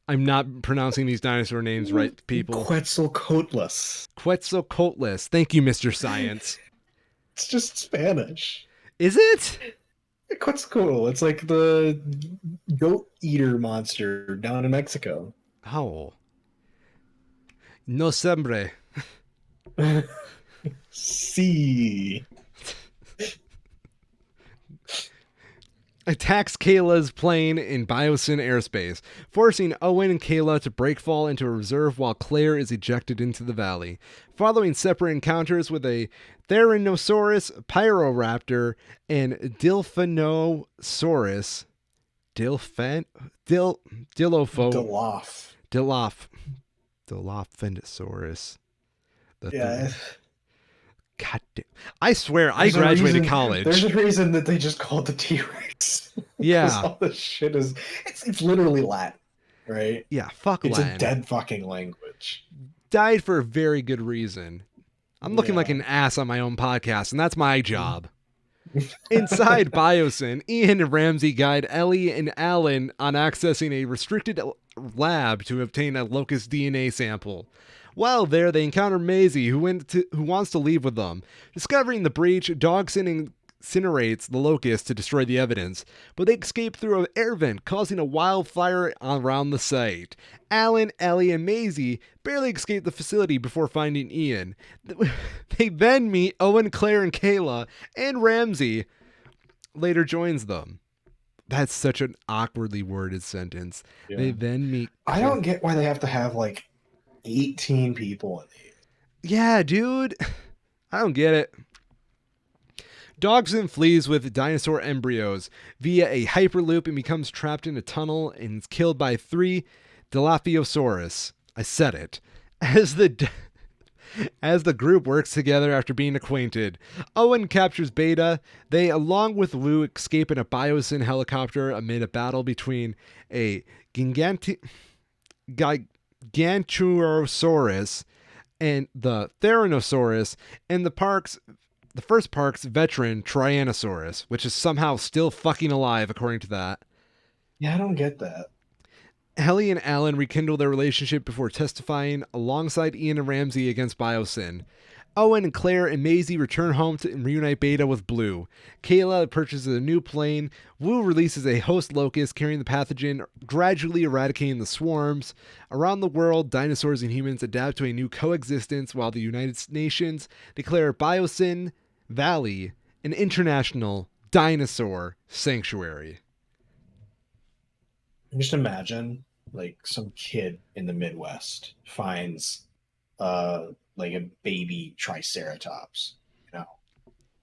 I'm not pronouncing these dinosaur names right, people. Quetzalcoatlus. Quetzalcoatlus. Thank you, Mr. Science. It's just Spanish. Is it? Quetzalcoatl. It's like the goat eater monster down in Mexico. Oh. No sembre. See. Attacks Kayla's plane in Biosyn airspace, forcing Owen and Kayla to breakfall into a reserve while Claire is ejected into the valley. Following separate encounters with a Theranosaurus, Pyroraptor, and Dilophosaurus, Dilophosaurus. Yeah. God damn. I swear, I graduated college. There's a reason that they just called it the T-Rex. Yeah. All this shit is... It's literally Latin, right? Yeah, fuck it's Latin. It's a dead fucking language. Died for a very good reason. I'm looking like an ass on my own podcast, and that's my job. Inside Biosyn, Ian and Ramsey guide Ellie and Alan on accessing a restricted lab to obtain a locust DNA sample. While there, they encounter Maisie, who wants to leave with them. Discovering the breach, Dogson and incinerates the locusts to destroy the evidence, but they escape through an air vent, causing a wildfire around the site. Alan, Ellie, and Maisie barely escape the facility before finding Ian. They then meet Owen, Claire, and Kayla, and Ramsey later joins them. That's such an awkwardly worded sentence. Yeah. They then meet... I don't get why they have to have like 18 people in these. Yeah, dude. I don't get it. Dogson flees with dinosaur embryos via a hyperloop and becomes trapped in a tunnel and is killed by 3 Dilophosaurus. I said it. As the group works together after being acquainted, Owen captures Beta. They, along with Lou, escape in a Biosyn helicopter amid a battle between a Gigantosaurus and the Theranosaurus and the first park's veteran Tyrannosaurus, which is somehow still fucking alive, according to that. Yeah, I don't get that. Ellie and Alan rekindle their relationship before testifying alongside Ian and Ramsey against Biosyn. Owen and Claire and Maisie return home to reunite Beta with Blue. Kayla purchases a new plane. Wu releases a host locust carrying the pathogen, gradually eradicating the swarms. Around the world, dinosaurs and humans adapt to a new coexistence while the United Nations declare Biosyn Valley an international dinosaur sanctuary. Just imagine like some kid in the Midwest finds like a baby triceratops,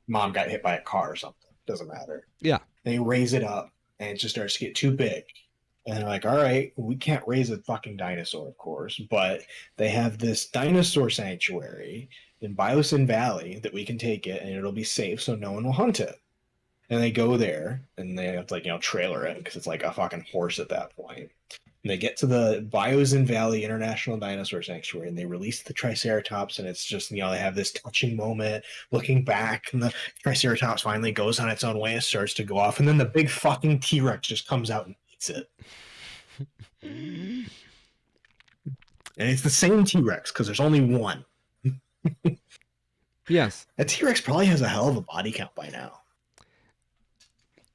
mom got hit by a car or something, doesn't matter. Yeah. They raise it up and it just starts to get too big, and they're like, all right, we can't raise a fucking dinosaur, of course, but they have this dinosaur sanctuary in Biosyn Valley that we can take it and it'll be safe so no one will hunt it. And they go there and they have to trailer it because it's like a fucking horse at that point. And they get to the Biosyn Valley International Dinosaur Sanctuary and they release the Triceratops, and it's just, they have this touching moment looking back, and the Triceratops finally goes on its own way and starts to go off, and then the big fucking T-Rex just comes out and eats it. And it's the same T-Rex because there's only one. Yes. That T-Rex probably has a hell of a body count by now.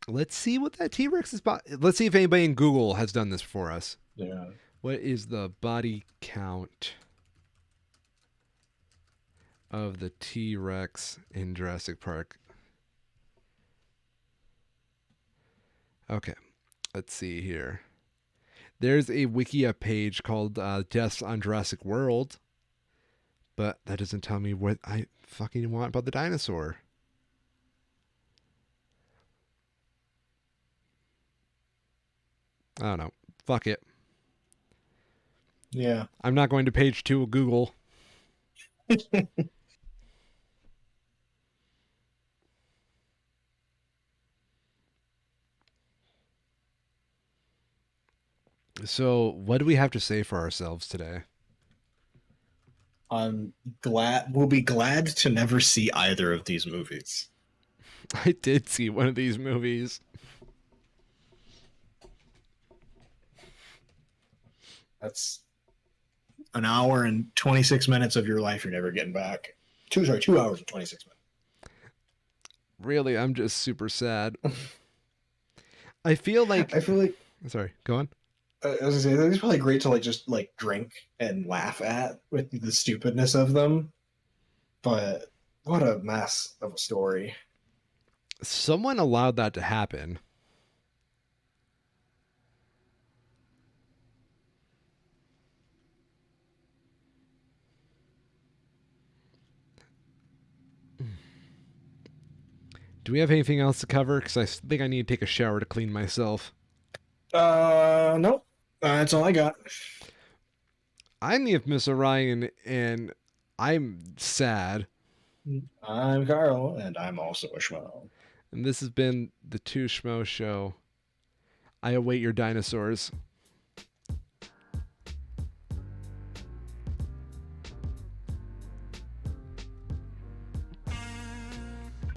Let's see what that T-Rex is. Let's see if anybody in Google has done this for us. Yeah. What is the body count of the T-Rex in Jurassic Park? Okay, let's see here. There's a Wikia page called Deaths on Jurassic World, but that doesn't tell me what I fucking want about the dinosaur. I don't know. Fuck it. Yeah. I'm not going to page 2 of Google. So, what do we have to say for ourselves today? We'll be glad to never see either of these movies. I did see one of these movies. That's an hour and 26 minutes of your life you're never getting back. 2 hours and 26 minutes. Really, I'm just super sad. I feel like... Sorry, go on. I was gonna say, it's probably great to just drink and laugh at with the stupidness of them. But what a mess of a story. Someone allowed that to happen. Do we have anything else to cover? Because I think I need to take a shower to clean myself. Nope. That's all I got. I'm the infamous Orion, and I'm sad. I'm Carl, and I'm also a Schmo. And this has been the 2 Schmoes Show. I await your dinosaurs.